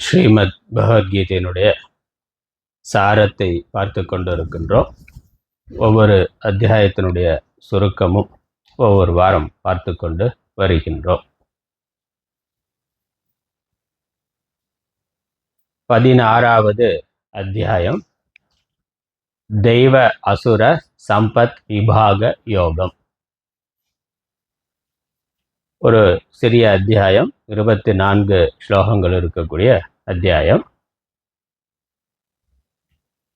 ஸ்ரீமத் பகவத்கீதையினுடைய சாரத்தை பார்த்து கொண்டிருக்கின்றோம். ஒவ்வொரு அத்தியாயத்தினுடைய சுருக்கமும் ஒவ்வொரு வாரம் பார்த்து கொண்டு வருகின்றோம். 16வது அத்தியாயம் தெய்வ அசுர சம்பத் விபாக யோகம். ஒரு சிறிய அத்தியாயம், 24 ஸ்லோகங்கள் இருக்கக்கூடிய அத்தியாயம்.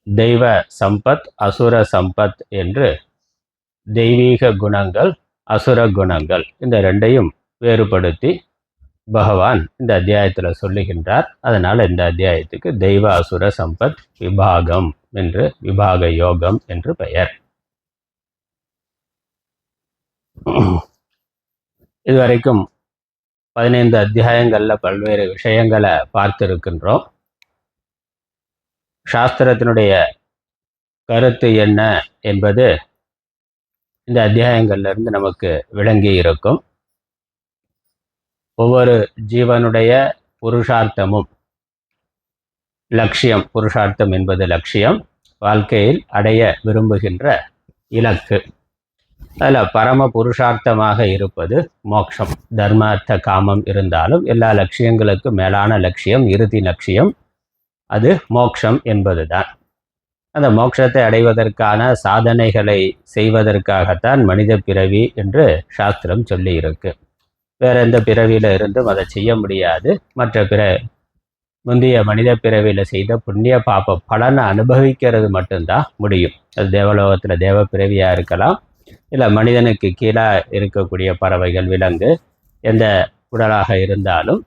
தெய்வ சம்பத் அசுர சம்பத் என்று தெய்வீக குணங்கள் அசுர குணங்கள் இந்த ரெண்டையும் வேறுபடுத்தி பகவான் இந்த அத்தியாயத்தில் சொல்லுகின்றார். அதனால் இந்த அத்தியாயத்துக்கு தெய்வ அசுர சம்பத் விபாகம் என்று விபாக யோகம் என்று பெயர். இதுவரைக்கும் 15 அத்தியாயங்களில் பல்வேறு விஷயங்களை பார்த்திருக்கின்றோம். சாஸ்திரத்தினுடைய கருத்து என்ன என்பது இந்த அத்தியாயங்கள்லேருந்து நமக்கு விளங்கி இருக்கும். ஒவ்வொரு ஜீவனுடைய புருஷார்த்தமும் லட்சியம், புருஷார்த்தம் என்பது லட்சியம், வாழ்க்கையில் அடைய விரும்புகின்ற இலக்கு. அதில் பரம புருஷார்த்தமாக இருப்பது மோட்சம். தர்மார்த்த காமம் இருந்தாலும் எல்லா லட்சியங்களுக்கும் மேலான லட்சியம், இறுதி லட்சியம் அது மோட்சம் என்பதுதான். அந்த மோட்சத்தை அடைவதற்கான சாதனைகளை செய்வதற்காகத்தான் மனித பிறவி என்று சாஸ்திரம் சொல்லி இருக்கு. வேற எந்த பிறவியில இருந்தும் அதை செய்ய முடியாது. மற்ற முந்தைய மனித பிறவியில் செய்த புண்ணிய பாப பலனை அனுபவிக்கிறது மட்டும்தான் முடியும். அது தேவலோகத்தில் தேவ பிறவியாக இருக்கலாம், இல்லை மனிதனுக்கு கீழே இருக்கக்கூடிய பறவைகள், விலங்கு, எந்த உடலாக இருந்தாலும்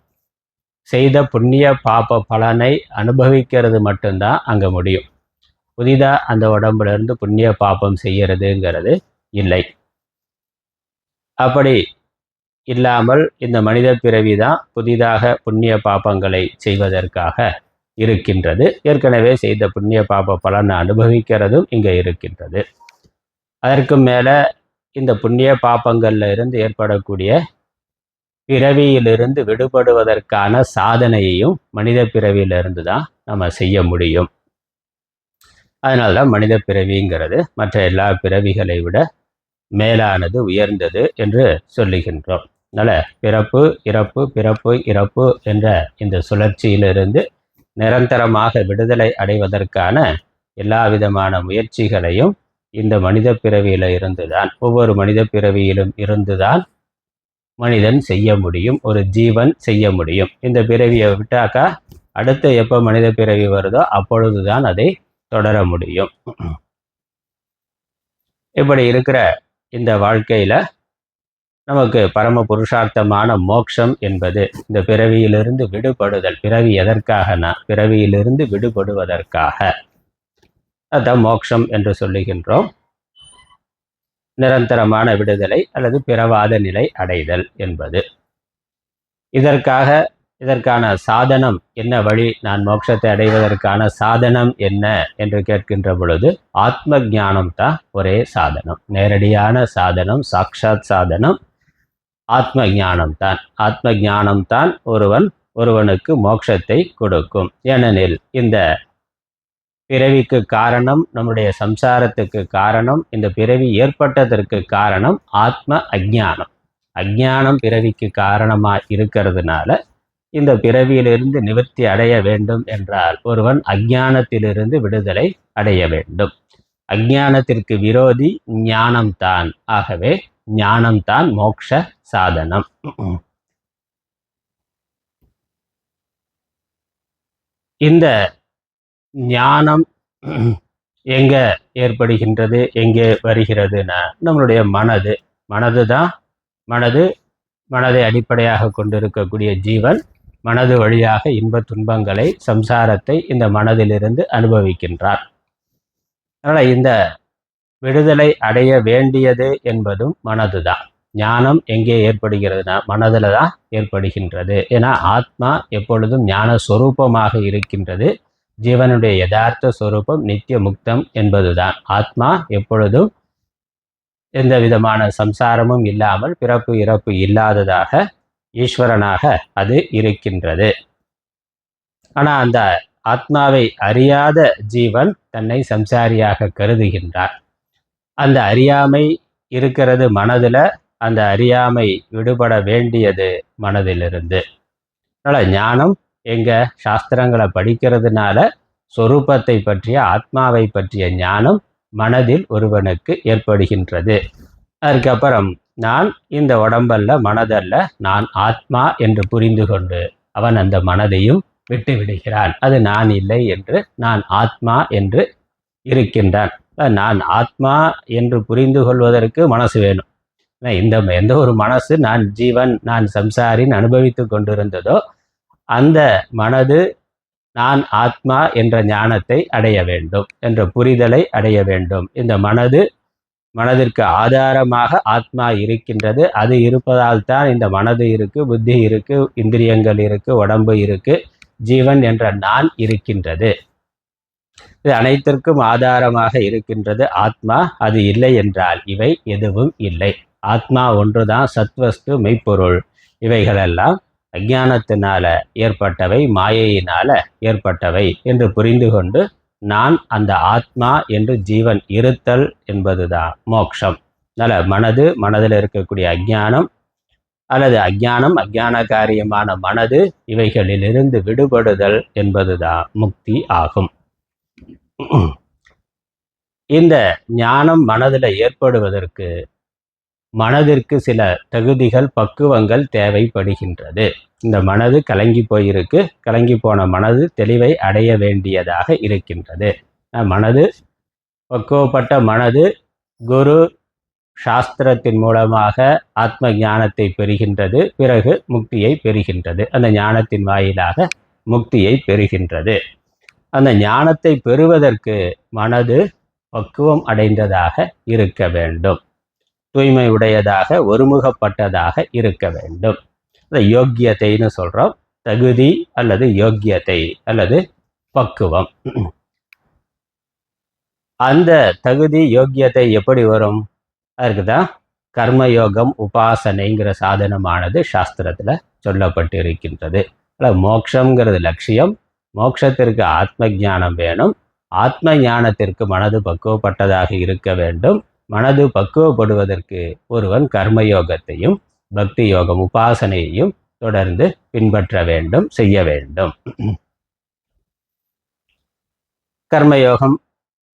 செய்த புண்ணிய பாப பலனை அனுபவிக்கிறது மட்டும்தான் அங்கே முடியும். புதிதாக அந்த உடம்புலேருந்து புண்ணிய பாபம் செய்கிறதுங்கிறது இல்லை. அப்படி இல்லாமல் இந்த மனித பிறவி தான் புதிதாக புண்ணிய பாபங்களை செய்வதற்காக இருக்கின்றது. ஏற்கனவே செய்த புண்ணிய பாப பலனை அனுபவிக்கிறதும் இங்கே இருக்கின்றது. அதற்கு மேலே இந்த புண்ணிய பாபங்களில் இருந்து ஏற்படக்கூடிய பிறவியிலிருந்து விடுபடுவதற்கான சாதனையையும் மனித பிறவியிலிருந்து தான் நம்ம செய்ய முடியும். அதனால தான் மனித பிறவிங்கிறது மற்ற எல்லா பிறவிகளை விட மேலானது, உயர்ந்தது என்று சொல்லுகின்றோம். அதனால் பிறப்பு இறப்பு பிறப்பு இறப்பு என்ற இந்த சுழற்சியிலிருந்து நிரந்தரமாக விடுதலை அடைவதற்கான எல்லா விதமான முயற்சிகளையும் இந்த மனித பிறவியில் இருந்துதான், ஒவ்வொரு மனித பிறவியிலும் இருந்துதான் மனிதன் செய்ய முடியும், ஒரு ஜீவன் செய்ய முடியும். இந்த பிறவியை விட்டாக்கா அடுத்த எப்போ மனித பிறவி வருதோ அப்பொழுதுதான் அதை தொடர முடியும். இப்படி இருக்கிற இந்த வாழ்க்கையில் நமக்கு பரம புருஷார்த்தமான மோட்சம் என்பது இந்த பிறவியிலிருந்து விடுபடுதல். பிறவி எதற்காகனா பிறவியிலிருந்து விடுபடுவதற்காக. அதுதான் மோட்சம் என்று சொல்லுகின்றோம். நிரந்தரமான விடுதலை அல்லது பிறவாத நிலை அடைதல் என்பது. இதற்கான சாதனம் என்ன, வழி, நான் மோட்சத்தை அடைவதற்கான சாதனம் என்ன என்று கேட்கின்ற பொழுது ஆத்ம ஞானம் தான் ஒரே சாதனம். நேரடியான சாதனம், சாக்ஷாத் சாதனம் ஆத்ம ஞானம்தான். ஆத்ம ஞானம்தான் ஒருவனுக்கு மோட்சத்தை கொடுக்கும். ஏனெனில் இந்த பிறவிக்கு காரணம், நம்முடைய சம்சாரத்துக்கு காரணம், இந்த பிறவி ஏற்பட்டதற்கு காரணம் ஆத்ம அஜ்ஞானம். அஜ்ஞானம் பிறவிக்கு காரணமாக இருக்கிறதுனால இந்த பிறவியிலிருந்து நிவர்த்தி அடைய வேண்டும் என்றால் ஒருவன் அஜ்ஞானத்திலிருந்து விடுதலை அடைய வேண்டும். அஜ்ஞானத்திற்கு விரோதி ஞானம்தான். ஆகவே ஞானம்தான் மோட்ச சாதனம். இந்த ஞானம் எங்கே ஏற்படுகின்றது, எங்கே வருகிறதுனா நம்மளுடைய மனதை அடிப்படையாக கொண்டிருக்கக்கூடிய ஜீவன் மனது வழியாக இன்ப துன்பங்களை, சம்சாரத்தை இந்த மனதிலிருந்து அனுபவிக்கின்றார். அதனால் இந்த விடுதலை அடைய வேண்டியது என்பதும் மனது தான். ஞானம் எங்கே ஏற்படுகிறதுனா மனதில் தான் ஏற்படுகின்றது. ஏன்னா ஆத்மா எப்பொழுதும் ஞான சொரூபமாக இருக்கின்றது. ஜீவனுடைய யதார்த்த சொரூபம் நித்திய முக்தம் என்பதுதான். ஆத்மா எப்பொழுதும் எந்த விதமான சம்சாரமும் இல்லாமல் பிறப்பு இறப்பு இல்லாததாக ஈஸ்வரனாக அது இருக்கின்றது. ஆனால் அந்த ஆத்மாவை அறியாத ஜீவன் தன்னை சம்சாரியாக கருதுகின்றார். அந்த அறியாமை இருக்கிறது மனதில், அந்த அறியாமை விடுபட வேண்டியது மனதிலிருந்து. அதனால் ஞானம் எங்கள் சாஸ்திரங்களை படிக்கிறதுனால சொரூபத்தை பற்றிய ஆத்மாவை பற்றிய ஞானம் மனதில் ஒருவனுக்கு ஏற்படுகின்றது. அதுக்கப்புறம் நான் இந்த உடம்பல்ல மனதல்ல, நான் ஆத்மா என்று புரிந்து கொண்டு அவன் அந்த மனதையும் விட்டு விடுகிறான். அது நான் இல்லை என்று நான் ஆத்மா என்று இருக்கின்றான். நான் ஆத்மா என்று புரிந்து கொள்வதற்கு மனசு வேணும். எந்த ஒரு மனசு நான் ஜீவன், நான் சம்சாரின்னு அனுபவித்து கொண்டிருந்ததோ அந்த மனது நான் ஆத்மா என்ற ஞானத்தை அடைய வேண்டும், என்ற புரிதலை அடைய வேண்டும். இந்த மனதிற்கு ஆதாரமாக ஆத்மா இருக்கின்றது. அது இருப்பதால் தான் இந்த மனது இருக்கு, புத்தி இருக்கு, இந்திரியங்கள் இருக்கு, உடம்பு இருக்கு, ஜீவன் என்ற நான் இருக்கின்றது. இது அனைத்திற்கும் ஆதாரமாக இருக்கின்றது ஆத்மா. அது இல்லை என்றால் இவை எதுவும் இல்லை. ஆத்மா ஒன்றுதான் சத்வஸ்து, மெய்ப்பொருள். இவைகளெல்லாம் அஞ்ஞானத்தினால ஏற்பட்டவை, மாயையினால ஏற்பட்டவை என்று புரிந்து கொண்டு நான் அந்த ஆத்மா என்று ஜீவன் இருத்தல் என்பதுதான் மோட்சம். அதனால் மனதில் இருக்கக்கூடிய அஞ்ஞானம் அல்லது அஞ்ஞான காரியமான மனது, இவைகளிலிருந்து விடுபடுதல் என்பதுதான் முக்தி ஆகும். இந்த ஞானம் மனதில் ஏற்படுவதற்கு மனதிற்கு சில தகுதிகள், பக்குவங்கள் தேவைப்படுகின்றது. இந்த மனது கலங்கி போயிருக்கு, கலங்கி போன மனது தெளிவை அடைய வேண்டியதாக இருக்கின்றது. மனது பக்குவப்பட்ட மனது குரு சாஸ்திரத்தின் மூலமாக ஆத்ம ஞானத்தை பெறுகின்றது, பிறகு முக்தியை பெறுகின்றது. அந்த ஞானத்தின் வாயிலாக முக்தியை பெறுகின்றது. அந்த ஞானத்தை பெறுவதற்கு மனது பக்குவம் அடைந்ததாக இருக்க வேண்டும், தூய்மை உடையதாக, ஒருமுகப்பட்டதாக இருக்க வேண்டும். யோக்கியத்தைன்னு சொல்கிறோம். தகுதி அல்லது யோக்கியத்தை அல்லது பக்குவம். அந்த தகுதி யோக்கியத்தை எப்படி வரும்? அதுக்கு தான் கர்மயோகம், உபாசனைங்கிற சாதனமானது சாஸ்திரத்தில் சொல்லப்பட்டு இருக்கின்றது. மோட்சங்கிறது லட்சியம். மோட்சத்திற்கு ஆத்ம ஞானம் வேணும். ஆத்ம ஞானத்திற்கு மனது பக்குவப்பட்டதாக இருக்க வேண்டும். மனது பக்குவப்படுவதற்கு ஒருவன் கர்மயோகத்தையும் பக்தி யோகம், உபாசனையையும் தொடர்ந்து பின்பற்ற வேண்டும், செய்ய வேண்டும். கர்மயோகம்,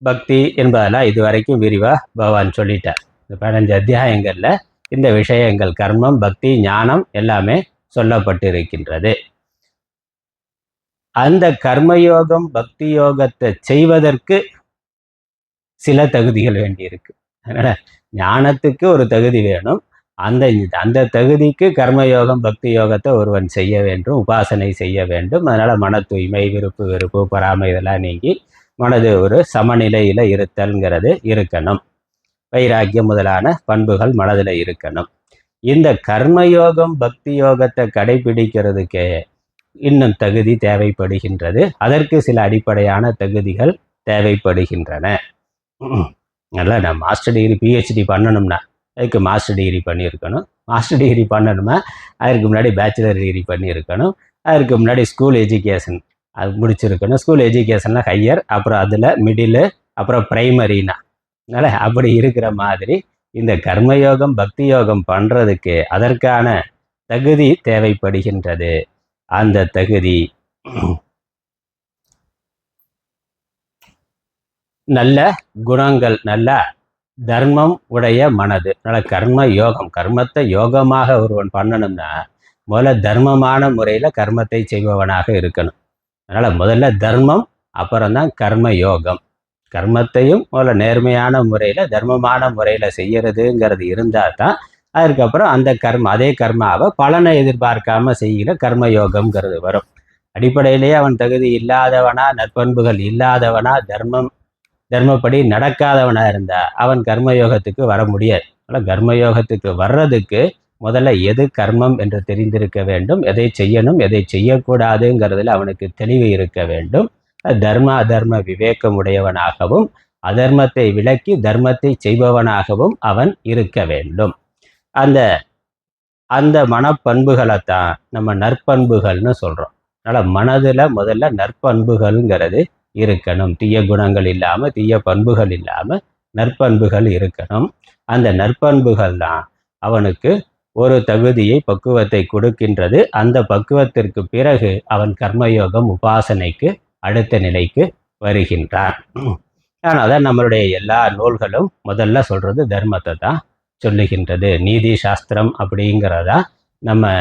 பக்தி என்பதெல்லாம் இதுவரைக்கும் விரிவாக பகவான் சொல்லிட்டார். இந்த 15 அத்தியாயங்களில் இந்த விஷயங்கள் கர்மம், பக்தி, ஞானம் எல்லாமே சொல்லப்பட்டிருக்கின்றது. அந்த கர்மயோகம், பக்தி யோகத்தை செய்வதற்கு சில தகுதிகள் வேண்டியிருக்கு. அதனால் ஞானத்துக்கு ஒரு தகுதி வேணும். அந்த தகுதிக்கு கர்மயோகம், பக்தி யோகத்தை ஒருவன் செய்ய வேண்டும், உபாசனை செய்ய வேண்டும். அதனால் மன தூய்மை, விருப்பு வெறுப்பு, பொறாமை இதெல்லாம் நீங்கி மனது ஒரு சமநிலையில் இருத்தல்ங்கிறது இருக்கணும். வைராக்கியம் முதலான பண்புகள் மனதில் இருக்கணும். இந்த கர்மயோகம், பக்தி யோகத்தை கடைபிடிக்கிறதுக்கு இன்னும் தகுதி தேவைப்படுகின்றது. அதற்கு சில அடிப்படையான தகுதிகள் தேவைப்படுகின்றன. நல்லா நான் மாஸ்டர் டிகிரி, பிஹெச்டி பண்ணணும்னா அதுக்கு மாஸ்டர் டிகிரி பண்ணியிருக்கணும். மாஸ்டர் டிகிரி பண்ணணுமா அதற்கு முன்னாடி பேச்சுலர் டிகிரி பண்ணியிருக்கணும். அதற்கு முன்னாடி ஸ்கூல் எஜுகேஷன் அது முடிச்சிருக்கணும். ஸ்கூல் எஜுகேஷன்லாம் ஹையர், அப்புறம் அதில் மிடில், அப்புறம் ப்ரைமரினா. அதனால் அப்படி இருக்கிற மாதிரி இந்த கர்மயோகம், பக்தி யோகம் பண்ணுறதுக்கு அதற்கான தகுதி தேவைப்படுகின்றது. அந்த தகுதி நல்ல குணங்கள், நல்ல தர்மம் உடைய மனது. அதனால் கர்ம யோகம், கர்மத்தை யோகமாக ஒருவன் பண்ணணும்னா முதல்ல தர்மமான முறையில் கர்மத்தை செய்பவனாக இருக்கணும். அதனால் முதல்ல தர்மம், அப்புறம்தான் கர்ம யோகம். கர்மத்தையும் முதல்ல நேர்மையான முறையில், தர்மமான முறையில் செய்யறதுங்கிறது இருந்தால் தான் அதுக்கப்புறம் அந்த அதே கர்மாவை பலனை எதிர்பார்க்காம செய்கிற கர்மயோகம்ங்கிறது வரும். அடிப்படையிலேயே அவன் தகுதி இல்லாதவனா, நற்பண்புகள் இல்லாதவனா, தர்மப்படி நடக்காதவனா இருந்தா அவன் கர்மயோகத்துக்கு வர முடியாது. அதனால் கர்மயோகத்துக்கு வர்றதுக்கு முதல்ல எது கர்மம் என்று தெரிந்திருக்க வேண்டும், எதை செய்யணும், எதை செய்யக்கூடாதுங்கிறதுல அவனுக்கு தெளிவு இருக்க வேண்டும். தர்ம அதர்ம விவேகம் உடையவனாகவும் அதர்மத்தை விலக்கி தர்மத்தை செய்பவனாகவும் அவன் இருக்க வேண்டும். அந்த அந்த மனப்பண்புகளைத்தான் நம்ம நற்பண்புகள்னு சொல்கிறோம். அதனால் மனதில் முதல்ல நற்பண்புகள்ங்கிறது இருக்கணும். தீய குணங்கள் இல்லாமல், தீய பண்புகள் இல்லாமல் நற்பண்புகள் இருக்கணும். அந்த நற்பண்புகள் தான் அவனுக்கு ஒரு தகுதியை, பக்குவத்தை கொடுக்கின்றது. அந்த பக்குவத்திற்கு பிறகு அவன் கர்மயோகம், உபாசனைக்கு அடுத்த நிலைக்கு வருகின்றான். ஆனால் தான் நம்மளுடைய எல்லா நூல்களும் முதல்ல சொல்கிறது தர்மத்தை தான் சொல்லுகின்றது. நீதி சாஸ்திரம் அப்படிங்கிறதா நம்ம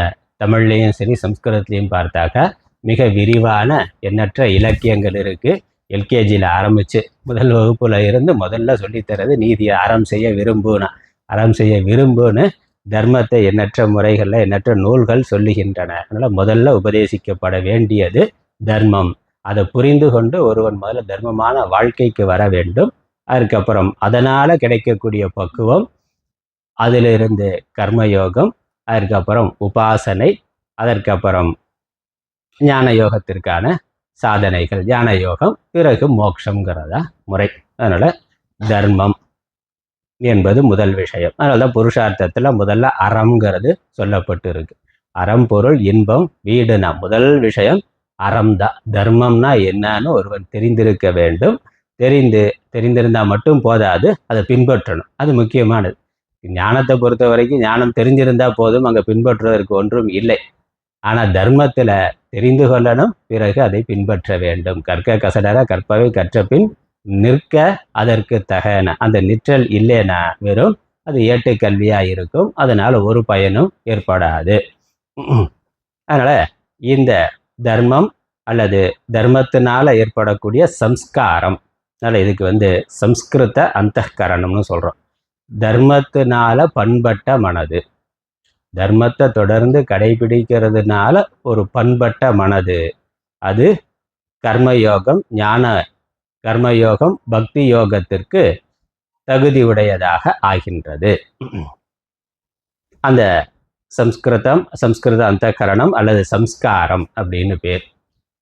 தமிழ்லேயும் சரி சம்ஸ்கிருதத்துலேயும் பார்த்தாக்கா மிக விரிவான எண்ணற்ற இலக்கியங்கள் இருக்குது. எல்கேஜியில் ஆரம்பித்து முதல் வகுப்பில் இருந்து முதல்ல சொல்லித்தரது நீதியை அறம் செய்ய விரும்புன்னு தர்மத்தை எண்ணற்ற முறைகளில் எண்ணற்ற நூல்கள் சொல்லுகின்றன. அதனால் முதல்ல உபதேசிக்கப்பட வேண்டியது தர்மம். அதை புரிந்து கொண்டு ஒருவன் முதல்ல தர்மமான வாழ்க்கைக்கு வர வேண்டும். அதுக்கப்புறம் அதனால் கிடைக்கக்கூடிய பக்குவம், அதிலிருந்து கர்மயோகம், அதற்கப்புறம் உபாசனை, அதற்கப்புறம் ஞான யோகத்திற்கான சாதனைகள், ஞான யோகம், பிறகு மோட்சங்கிறதா முறை. அதனால் தர்மம் என்பது முதல் விஷயம். அதனால தான் புருஷார்த்தத்தில் முதல்ல அறம்ங்கிறது சொல்லப்பட்டு இருக்கு. அறம், பொருள், இன்பம், வீடுனா முதல் விஷயம் அறம்தான். தர்மம்னா என்னன்னு ஒருவன் தெரிந்திருக்க வேண்டும். தெரிந்திருந்தால் மட்டும் போதாது, அதை பின்பற்றணும். அது முக்கியமானது. ஞானத்தை பொறுத்த வரைக்கும் ஞானம் தெரிஞ்சிருந்தால் போதும், அங்கே பின்பற்றுவதற்கு ஒன்றும் இல்லை. ஆனால் தர்மத்தில் தெரிந்து கொள்ளணும், பிறகு அதை பின்பற்ற வேண்டும். கற்க கசடர கற்பவை கற்ற பின் நிற்க அதற்கு தகன. அந்த நிற்றல் இல்லைன்னா வெறும் அது ஏட்டுக்கல்வியாக இருக்கும். அதனால் ஒரு பயனும் ஏற்படாது. அதனால் இந்த தர்மம் அல்லது தர்மத்தினால் ஏற்படக்கூடிய சம்ஸ்காரம், அதனால் இதுக்கு சம்ஸ்கிருத அந்தகரணம்னு சொல்கிறோம். தர்மத்தினால பண்பட்ட மனது, தர்மத்தை தொடர்ந்து கடைபிடிக்கிறதுனால ஒரு பண்பட்ட மனது, அது கர்மயோகம், ஞான கர்மயோகம், பக்தி யோகத்திற்கு தகுதி உடையதாக ஆகின்றது. அந்த சம்ஸ்கிருத அந்தகரணம் அல்லது சம்ஸ்காரம் அப்படின்னு பேர்.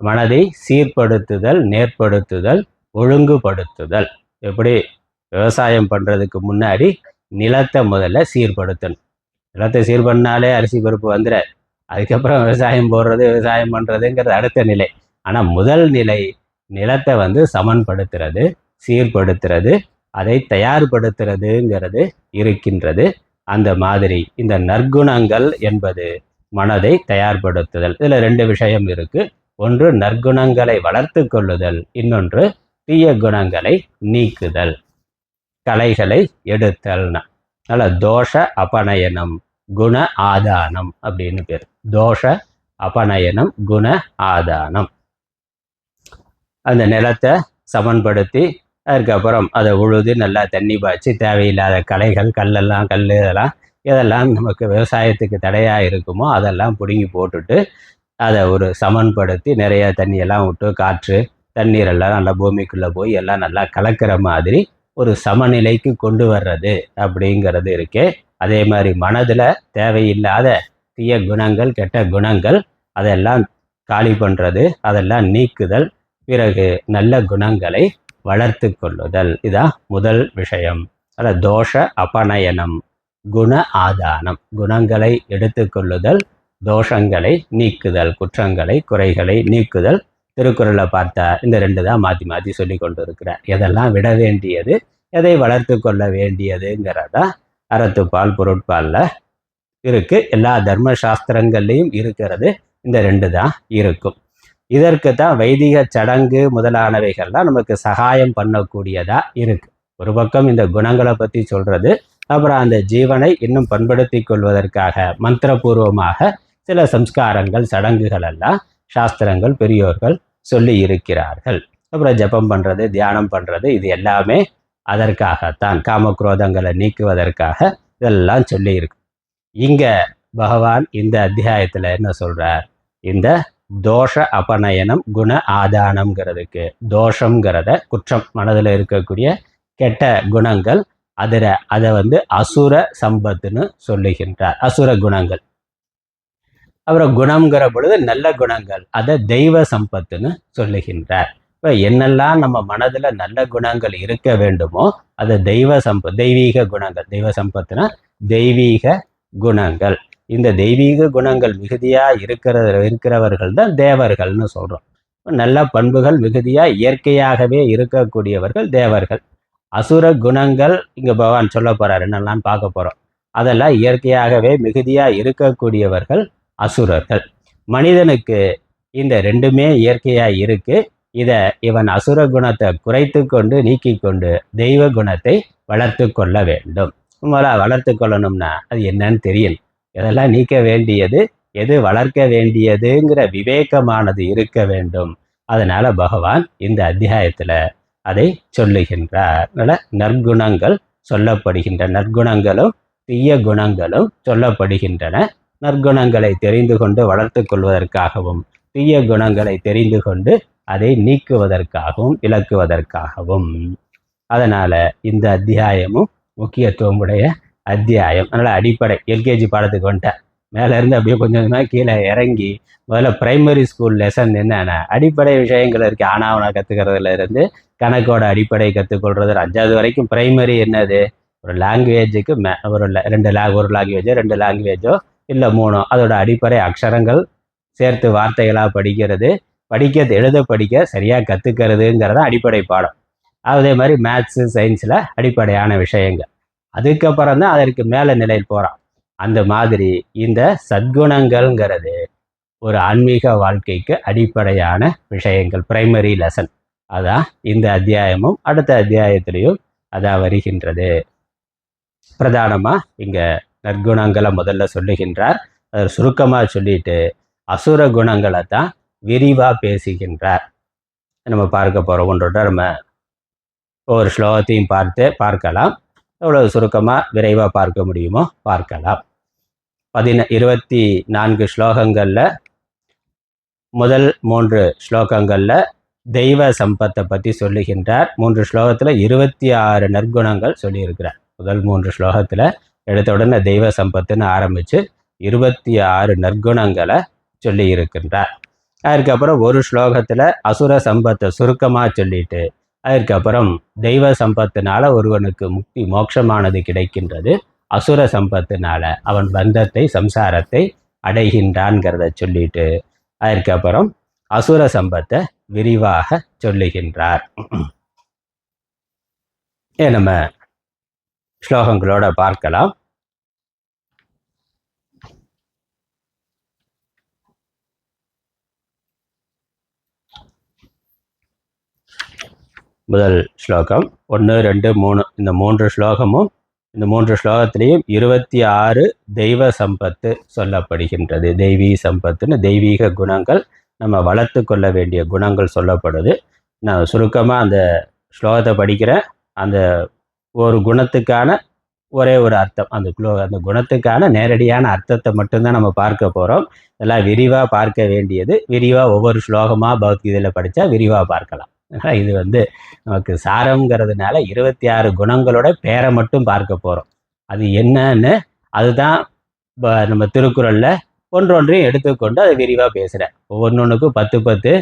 மனதை சீர்படுத்துதல், நேர்படுத்துதல், ஒழுங்குபடுத்துதல். எப்படி விவசாயம் பண்ணுறதுக்கு முன்னாடி நிலத்தை முதல்ல சீர்படுத்தணும். நிலத்தை சீர் பண்ணாலே அரிசி பருப்பு வந்துட, அதுக்கப்புறம் விவசாயம் பண்ணுறதுங்கிறது அடுத்த நிலை. ஆனால் முதல் நிலை நிலத்தை சமன்படுத்துறது, சீர்படுத்துறது, அதை தயார்படுத்துறதுங்கிறது இருக்கின்றது. அந்த மாதிரி இந்த நற்குணங்கள் என்பது மனதை தயார்படுத்துதல். இதில் 2 விஷயம் இருக்குது. ஒன்று நற்குணங்களை வளர்த்து கொள்ளுதல், இன்னொன்று தீய குணங்களை நீக்குதல், கலைகளை எடுத்தல்னா. அதனால் தோஷ அபநயனம், குண ஆதானம் அப்படின்னு பேர். தோஷ அபநயனம், குண ஆதானம். அந்த நிலத்தை சமன்படுத்தி அதுக்கப்புறம் அதை உழுது நல்லா தண்ணி பாய்ச்சி தேவையில்லாத களைகள், இதெல்லாம் நமக்கு விவசாயத்துக்கு தடையாக இருக்குமோ அதெல்லாம் பிடுங்கி போட்டுட்டு அதை ஒரு சமன்படுத்தி நிறைய தண்ணியெல்லாம் விட்டு காற்று தண்ணீரெல்லாம் நல்லா பூமிக்குள்ளே போய் எல்லாம் நல்லா கலக்கிற மாதிரி ஒரு சமநிலைக்கு கொண்டு வர்றது அப்படிங்கிறது இருக்கே. அதே மாதிரி மனதில் தேவையில்லாத தீய குணங்கள், கெட்ட குணங்கள் அதெல்லாம் காலி பண்ணுறது, அதெல்லாம் நீக்குதல், பிறகு நல்ல குணங்களை வளர்த்து கொள்ளுதல். இதான் முதல் விஷயம். அதில் தோஷ அபநயனம், குண ஆதானம். குணங்களை எடுத்துக்கொள்ளுதல், தோஷங்களை நீக்குதல், குற்றங்களை குறைகளை நீக்குதல். திருக்குறளை பார்த்தா இந்த 2 தான் மாற்றி மாற்றி சொல்லி கொண்டு இருக்கிறார். எதெல்லாம் விட வேண்டியது, எதை வளர்த்து கொள்ள வேண்டியதுங்கிறதா அறத்துப்பால் பொருட்பாலில் இருக்குது. எல்லா தர்ம சாஸ்திரங்கள்லேயும் இருக்கிறது இந்த 2 தான் இருக்கும். இதற்கு தான் வைதிக சடங்கு முதலானவைகள்லாம் நமக்கு சகாயம் பண்ணக்கூடியதாக இருக்குது. ஒரு பக்கம் இந்த குணங்களை பற்றி சொல்கிறது, அப்புறம் அந்த ஜீவனை இன்னும் பண்படுத்தி கொள்வதற்காக மந்திரபூர்வமாக சில சம்ஸ்காரங்கள், சடங்குகள் எல்லாம் சாஸ்திரங்கள், பெரியோர்கள் சொல்லி இருக்கிறார்கள். அப்புறம் ஜபம் பண்ணுறது, தியானம் பண்ணுறது, இது எல்லாமே அதற்காகத்தான், காமக்ரோதங்களை நீக்குவதற்காக இதெல்லாம் சொல்லி இருக்கு. இங்கே பகவான் இந்த அத்தியாயத்தில் என்ன சொல்கிறார்? இந்த தோஷ அபநயனம், குண ஆதானம்ங்கிறதுக்கு, தோஷங்கிறத குற்றம், மனதில் இருக்கக்கூடிய கெட்ட குணங்கள், அதை அசுர சம்பத்துன்னு சொல்லுகின்றார். அசுர குணங்கள். அப்புறம் குணம்ங்கிற பொழுது நல்ல குணங்கள், அதை தெய்வ சம்பத்துன்னு சொல்லுகின்றார். இப்போ என்னெல்லாம் நம்ம மனதில் நல்ல குணங்கள் இருக்க வேண்டுமோ அதை தெய்வீக குணங்கள். தெய்வ சம்பத்துனா தெய்வீக குணங்கள். இந்த தெய்வீக குணங்கள் மிகுதியாக இருக்கிறவர்கள் தான் தேவர்கள்னு சொல்கிறோம். நல்ல பண்புகள் மிகுதியாக இயற்கையாகவே இருக்கக்கூடியவர்கள் தேவர்கள். அசுர குணங்கள் இங்கே பகவான் சொல்ல போகிறார், என்னெல்லாம் பார்க்க போகிறோம். அதெல்லாம் இயற்கையாகவே மிகுதியாக இருக்கக்கூடியவர்கள் அசுரர்கள். மனிதனுக்கு இந்த ரெண்டுமே இயற்கையாக இருக்கு. இதை இவன் அசுர குணத்தை குறைத்து கொண்டு நீக்கி கொண்டு தெய்வ குணத்தை வளர்த்து கொள்ள வேண்டும். வளர்த்து கொள்ளணும்னா அது என்னன்னு தெரியணும். எதெல்லாம் நீக்க வேண்டியது, எது வளர்க்க வேண்டியதுங்கிற விவேகமானது இருக்க வேண்டும். அதனால பகவான் இந்த அத்தியாயத்தில் அதை சொல்லுகின்றார். நற்குணங்கள் சொல்லப்படுகின்ற, நற்குணங்களும் தீய குணங்களும் சொல்லப்படுகின்றன. நற்குணங்களை தெரிந்து கொண்டு வளர்த்து கொள்வதற்காகவும், தீய குணங்களை தெரிந்து கொண்டு அதை நீக்குவதற்காகவும் விளக்குவதற்காகவும். அதனால இந்த அத்தியாயமும் முக்கியத்துவம் உடைய அத்தியாயம். அதனால் அடிப்படை எல்கேஜி பாடத்துக்கு வந்துட்டேன். மேலேருந்து அப்படியே கொஞ்சம் கொஞ்சமாக கீழே இறங்கி முதல்ல பிரைமரி ஸ்கூல் லெசன் என்னென்னா அடிப்படை விஷயங்கள் இருக்குது. ஆனாவனா கற்றுக்கிறதுல இருந்து கணக்கோட அடிப்படை கற்றுக்கொள்றது. 5வது வரைக்கும் பிரைமரி என்னது, ஒரு லாங்குவேஜுக்கு ஒரு லாங்குவேஜோ 2 லாங்குவேஜோ இல்லை 3, அதோட அடிப்படை அக்ஷரங்கள் சேர்த்து வார்த்தைகளாக படிக்கிறது, எழுத படிக்க சரியாக கற்றுக்கிறதுங்கிறத அடிப்படை பாடம். அதே மாதிரி மேத்ஸு சயின்ஸில் அடிப்படையான விஷயங்கள். அதுக்கப்புறம் தான் அதற்கு மேலே நிலையில் போகிறான். அந்த மாதிரி இந்த சத்குணங்கள்ங்கிறது ஒரு ஆன்மீக வாழ்க்கைக்கு அடிப்படையான விஷயங்கள், பிரைமரி லெசன். அதான் இந்த அத்தியாயமும் அடுத்த அத்தியாயத்திலையும் அதான் வருகின்றது. பிரதானமாக இங்கே நற்குணங்களை முதல்ல சொல்லுகின்றார். அதை சுருக்கமாக சொல்லிட்டு அசுர குணங்களை தான் விரிவாக பேசுகின்றார். நம்ம பார்க்க போகிறோம். ஒன்றோட நம்ம ஒவ்வொரு ஸ்லோகத்தையும் பார்க்கலாம். எவ்வளவு சுருக்கமாக விரைவாக பார்க்க முடியுமோ பார்க்கலாம். 24 ஸ்லோகங்களில் முதல் 3 ஸ்லோகங்களில் தெய்வ சம்பத்தை பற்றி சொல்லுகின்றார். 3 ஸ்லோகத்தில் 26 நற்குணங்கள் சொல்லியிருக்கிறார். முதல் 3 ஸ்லோகத்தில் எடுத்த உடனே தெய்வ சம்பத்துன்னு ஆரம்பித்து 26 நற்குணங்களை சொல்லி இருக்கின்றார். அதுக்கப்புறம் ஒரு ஸ்லோகத்தில் அசுர சம்பத்தை சுருக்கமாக சொல்லிட்டு அதுக்கப்புறம் தெய்வ சம்பத்தினால ஒருவனுக்கு முக்தி மோட்சமானது கிடைக்கின்றது, அசுர சம்பத்தினால அவன் பந்தத்தை சம்சாரத்தை அடைகின்றான்கிறத சொல்லிட்டு அதுக்கப்புறம் அசுர சம்பத்தை விரிவாக சொல்லுகின்றார். நம்ம ஸ்லோகங்களோட பார்க்கலாம். முதல் ஸ்லோகம் 1, 2, 3 இந்த 3 ஸ்லோகமும், இந்த 3 ஸ்லோகத்திலையும் 26 தெய்வ சம்பத்து சொல்லப்படுகின்றது. தெய்வீ சம்பத்துன்னு தெய்வீக குணங்கள், நம்ம வளர்த்து கொள்ள வேண்டிய குணங்கள் சொல்லப்படுது. நான் சுருக்கமாக அந்த ஸ்லோகத்தை படிக்கிறேன். அந்த ஒரு குணத்துக்கான ஒரே ஒரு அர்த்தம், அந்த குணத்துக்கான நேரடியான அர்த்தத்தை மட்டும்தான் நம்ம பார்க்க போகிறோம். இதெல்லாம் விரிவாக பார்க்க வேண்டியது. விரிவாக ஒவ்வொரு ஸ்லோகமாக பகவத்கீதையில் படித்தா விரிவாக பார்க்கலாம். இது நமக்கு சாரம்ங்கிறதுனால 26 குணங்களோட பேரை மட்டும் பார்க்க போகிறோம். அது என்னன்னு அதுதான் நம்ம திருக்குறளில் ஒன்றொன்றையும் எடுத்துக்கொண்டு அதை விரிவாக பேசுகிறேன். ஒவ்வொன்றுக்கும் 10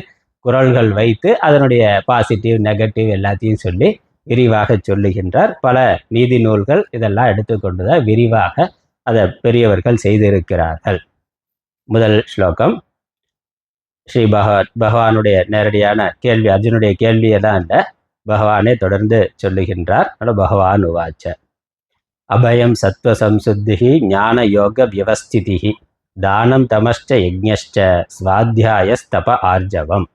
குறள்கள் வைத்து அதனுடைய பாசிட்டிவ் நெகட்டிவ் எல்லாத்தையும் சொல்லி விரிவாக சொல்லுகின்றார். பல நீதி நூல்கள் இதெல்லாம் எடுத்துக்கொண்டு தான் விரிவாக அதை பெரியவர்கள் செய்திருக்கிறார்கள். முதல் ஸ்லோகம் ஸ்ரீ பகவானுடைய நேரடியான கேள்வி, அர்ஜுனுடைய கேள்வியெல்லாம் இல்லை, பகவானே தொடர்ந்து சொல்லுகின்றார். பகவான் உவாச்ச அபயம் சத்வ சம்சுத்தி ஞான யோக வியவஸ்திதி தானம் தமஷ்ட யஜ்ஞஷ்ட ஸ்வாத்தியாயஸ்தப ஆர்ஜவம்.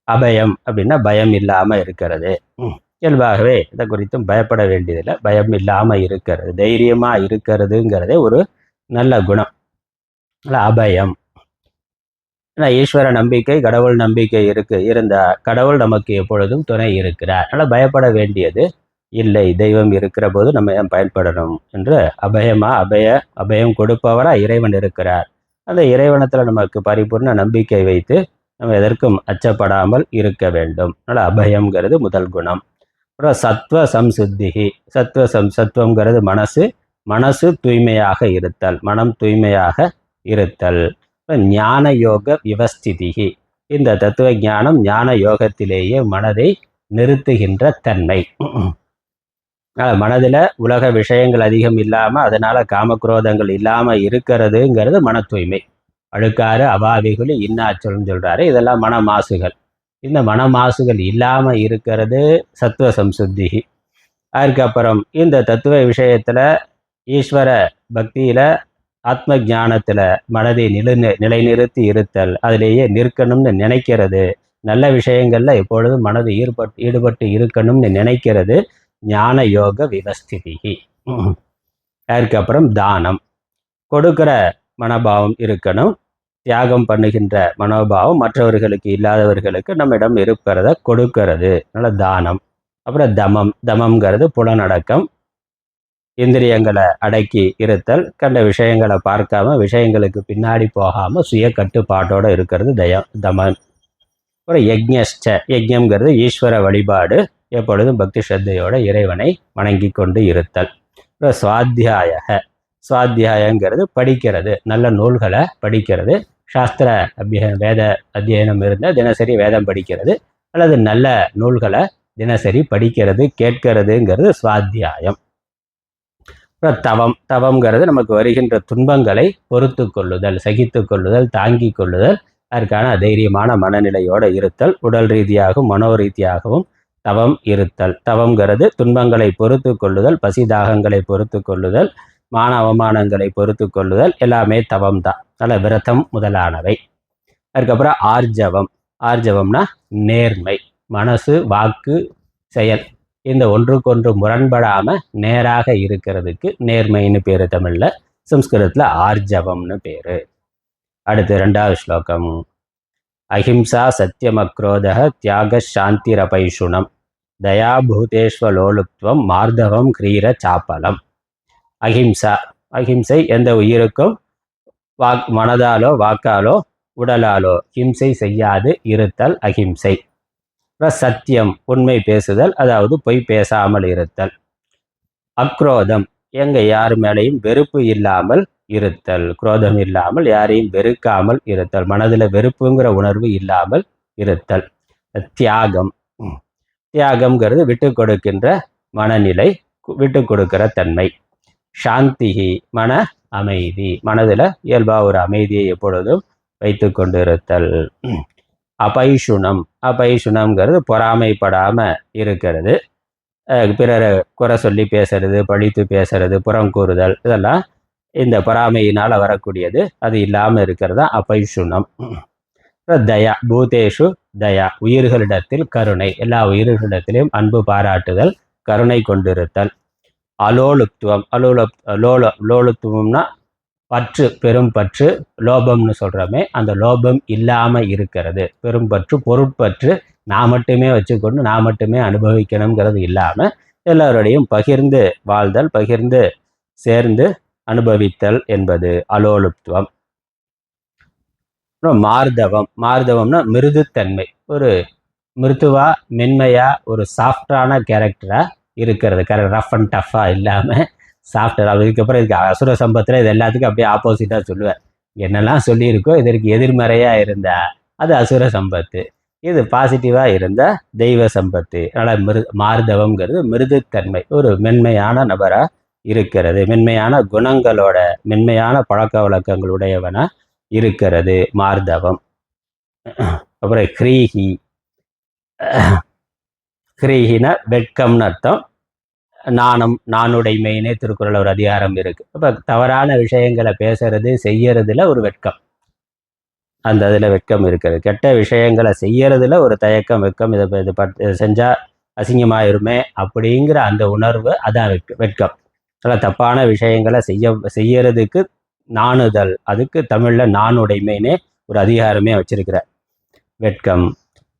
அபயம் அப்படின்னா பயம் இல்லாமல் இருக்கிறது. இயல்பாகவே இதை குறித்தும் பயப்பட வேண்டியதில்லை. பயம் இல்லாமல் இருக்கிறது, தைரியமாக இருக்கிறதுங்கிறதே ஒரு நல்ல குணம். அபயம் ஈஸ்வர நம்பிக்கை, கடவுள் நம்பிக்கை இருந்தால் கடவுள் நமக்கு எப்பொழுதும் துணை இருக்கிறார். அதனால் பயப்பட வேண்டியது இல்லை. தெய்வம் இருக்கிற போது நம்ம ஏன் பயன்படணும் என்று அபயம் கொடுப்பவராக இறைவன் இருக்கிறார். அந்த இறைவனத்தில் நமக்கு பரிபூர்ண நம்பிக்கை வைத்து நம்ம எதற்கும் அச்சப்படாமல் இருக்க வேண்டும். அதனால் அபயம்ங்கிறது முதல் குணம். அப்புறம் சத்வ சம்சுத்திகி. சத்வங்கிறது மனசு தூய்மையாக இருத்தல், மனம் தூய்மையாக இருத்தல். ஞான யோக விவஸ்திதிகி. இந்த தத்துவ ஞானம் ஞான யோகத்திலேயே மனதை நிறுத்துகின்ற தன்மை. மனதில் உலக விஷயங்கள் அதிகம் இல்லாமல் அதனால் காமக்ரோதங்கள் இல்லாமல் இருக்கிறதுங்கிறது மன தூய்மை. அழுக்காறு அபாவிகுலி இன்னாச்சொல்னு சொல்கிறாரு. இதெல்லாம் மன மாசுகள். இந்த மன மாசுகள் இல்லாமல் இருக்கிறது சத்துவ சம்சுத்தி. அதுக்கப்புறம் இந்த தத்துவ விஷயத்தில் ஈஸ்வர பக்தியில் ஆத்ம ஞானத்தில் மனதை நிலைநிறுத்தி இருத்தல், அதிலேயே நிற்கணும்னு நினைக்கிறது, நல்ல விஷயங்களில் எப்பொழுதும் மனது ஈடுபட்டு இருக்கணும்னு நினைக்கிறது ஞான யோக விவஸ்திதி. அதுக்கப்புறம் தானம், கொடுக்கிற மனோபாவம் இருக்கணும். தியாகம் பண்ணுகின்ற மனோபாவம் மற்றவர்களுக்கு இல்லாதவர்களுக்கு நம்மிடம் இருக்கிறத கொடுக்கிறது, அதனால தானம். அப்புறம் தமம்ங்கிறது புலனடக்கம், இந்திரியங்களை அடக்கி இருத்தல், கண்ட விஷயங்களை பார்க்காம விஷயங்களுக்கு பின்னாடி போகாம சுய கட்டுப்பாட்டோடு இருக்கிறது தமன். அப்புறம் யஜ்யம்ங்கிறது ஈஸ்வர வழிபாடு, எப்பொழுதும் பக்தி ஸ்ரத்தையோட இறைவனை வணங்கி கொண்டு இருத்தல். அப்புறம் சுவாத்தியாயங்கிறது படிக்கிறது, நல்ல நூல்களை படிக்கிறது, சாஸ்திர வேத அத்தியனம் இருந்தால் தினசரி வேதம் படிக்கிறது, அல்லது நல்ல நூல்களை தினசரி படிக்கிறது கேட்கிறதுங்கிறது சுவாத்தியாயம். அப்புறம் தவம்ங்கிறது நமக்கு வருகின்ற துன்பங்களை பொறுத்து கொள்ளுதல், சகித்து கொள்ளுதல், தாங்கி கொள்ளுதல், அதற்கான தைரியமான மனநிலையோடு இருத்தல், உடல் ரீதியாகவும் மனோ ரீதியாகவும் தவம் இருத்தல். தவம்ங்கிறது துன்பங்களை பொறுத்து கொள்ளுதல், பசி தாகங்களை பொறுத்து கொள்ளுதல், மான அவமானங்களை பொறுத்து கொள்ளுதல், எல்லாமே தவம் தான். நல்ல விரதம் முதலானவை. அதுக்கப்புறம் ஆர்ஜவம்னா நேர்மை, மனசு வாக்கு செயல் இந்த ஒன்றுக்கொன்று முரண்படாமல் நேராக இருக்கிறதுக்கு நேர்மைன்னு பேர் தமிழில், சம்ஸ்கிருதத்தில் ஆர்ஜவம்னு பேர். அடுத்து 2வது ஸ்லோகம். அஹிம்சா சத்தியமக்ரோத தியாக சாந்திரபைஷுணம் தயாபூதேஸ்வலோலுப்துவம் மார்தவம் கிரீர சாப்பலம். அஹிம்சை எந்த உயிருக்கும் மனதாலோ வாக்காலோ உடலாலோ ஹிம்சை செய்யாது இருத்தல் அஹிம்சை. சத்தியம் உண்மை பேசுதல், அதாவது பொய் பேசாமல் இருத்தல். அக்ரோதம் எங்க யார் மேலேயும் வெறுப்பு இல்லாமல் இருத்தல், குரோதம் இல்லாமல் யாரையும் வெறுக்காமல் இருத்தல், மனதில் வெறுப்புங்கிற உணர்வு இல்லாமல் இருத்தல். தியாகம்ங்கிறது விட்டு கொடுக்கின்ற மனநிலை, விட்டு கொடுக்கிற தன்மை. சாந்திகி மன அமைதி, மனதில் இயல்பாக ஒரு அமைதியை எப்பொழுதும் வைத்து கொண்டு இருத்தல். அபைஷுணம்ங்கிறது பொறாமைப்படாமல் இருக்கிறது, பிறரை குறை சொல்லி பேசுறது, பழித்து பேசுறது, புறம் கூறுதல், இதெல்லாம் இந்த பொறாமையினால் வரக்கூடியது. அது இல்லாமல் இருக்கிறது தான் அபைஷுணம். தயா பூதேஷு தயா, உயிர்களிடத்தில் கருணை, எல்லா உயிர்களிடத்திலையும் அன்பு பாராட்டுதல், கருணை கொண்டிருத்தல். அலோலுப்துவம் லோலுத்துவம்னா பற்று, பெரும் பற்று, லோபம்னு சொல்கிறோமே அந்த லோபம் இல்லாமல் இருக்கிறது. பெரும் பற்று, பொருட்பற்று, நான் மட்டுமே வச்சுக்கொண்டு நான் மட்டுமே அனுபவிக்கணுங்கிறது இல்லாமல் எல்லோருடையும் பகிர்ந்து வாழ்தல், பகிர்ந்து சேர்ந்து அனுபவித்தல் என்பது அலோலுப்துவம். அப்புறம் மார்தவம்னா மிருதுத்தன்மை, ஒரு மிருதுவா மென்மையா ஒரு சாஃப்டான கேரக்டராக இருக்கிறது, ரஃப் அண்ட் டஃப்பாக இல்லாமல் சாஃப்ட்வேர். அதுக்கப்புறம் இதுக்கு அசுர சம்பத்தில் இது எல்லாத்துக்கும் அப்படியே ஆப்போசிட்டாக சொல்லுவேன். என்னெல்லாம் சொல்லியிருக்கோ இதற்கு எதிர்மறையாக இருந்தால் அது அசுர சம்பத்து, இது பாசிட்டிவாக இருந்தால் தெய்வ சம்பத்து. அதனால் மார்தவம்ங்கிறது மிருதுத்தன்மை, ஒரு மென்மையான நபராக இருக்கிறது, மென்மையான குணங்களோட மென்மையான பழக்க வழக்கங்களுடையவனாக இருக்கிறது மார்தவம். அப்புறம் கிரீஹினா வெட்கம்னு அர்த்தம். நானுடைமைனே திருக்குறள் ஒரு அதிகாரம் இருக்கு. அப்போ தவறான விஷயங்களை பேசுறது செய்யறதுல ஒரு வெட்கம், அந்த இதில் வெட்கம் இருக்கிறது. கெட்ட விஷயங்களை செய்யறதுல ஒரு தயக்கம், வெட்கம், இதை செஞ்சால் அசிங்கமாயிருமே அப்படிங்கிற அந்த உணர்வு, அதான் வெட்கம். அதனால் தப்பான விஷயங்களை செய்யறதுக்கு நாணுதல், அதுக்கு தமிழில் நானுடைமைனே ஒரு அதிகாரமே வச்சிருக்கிற வெட்கம்.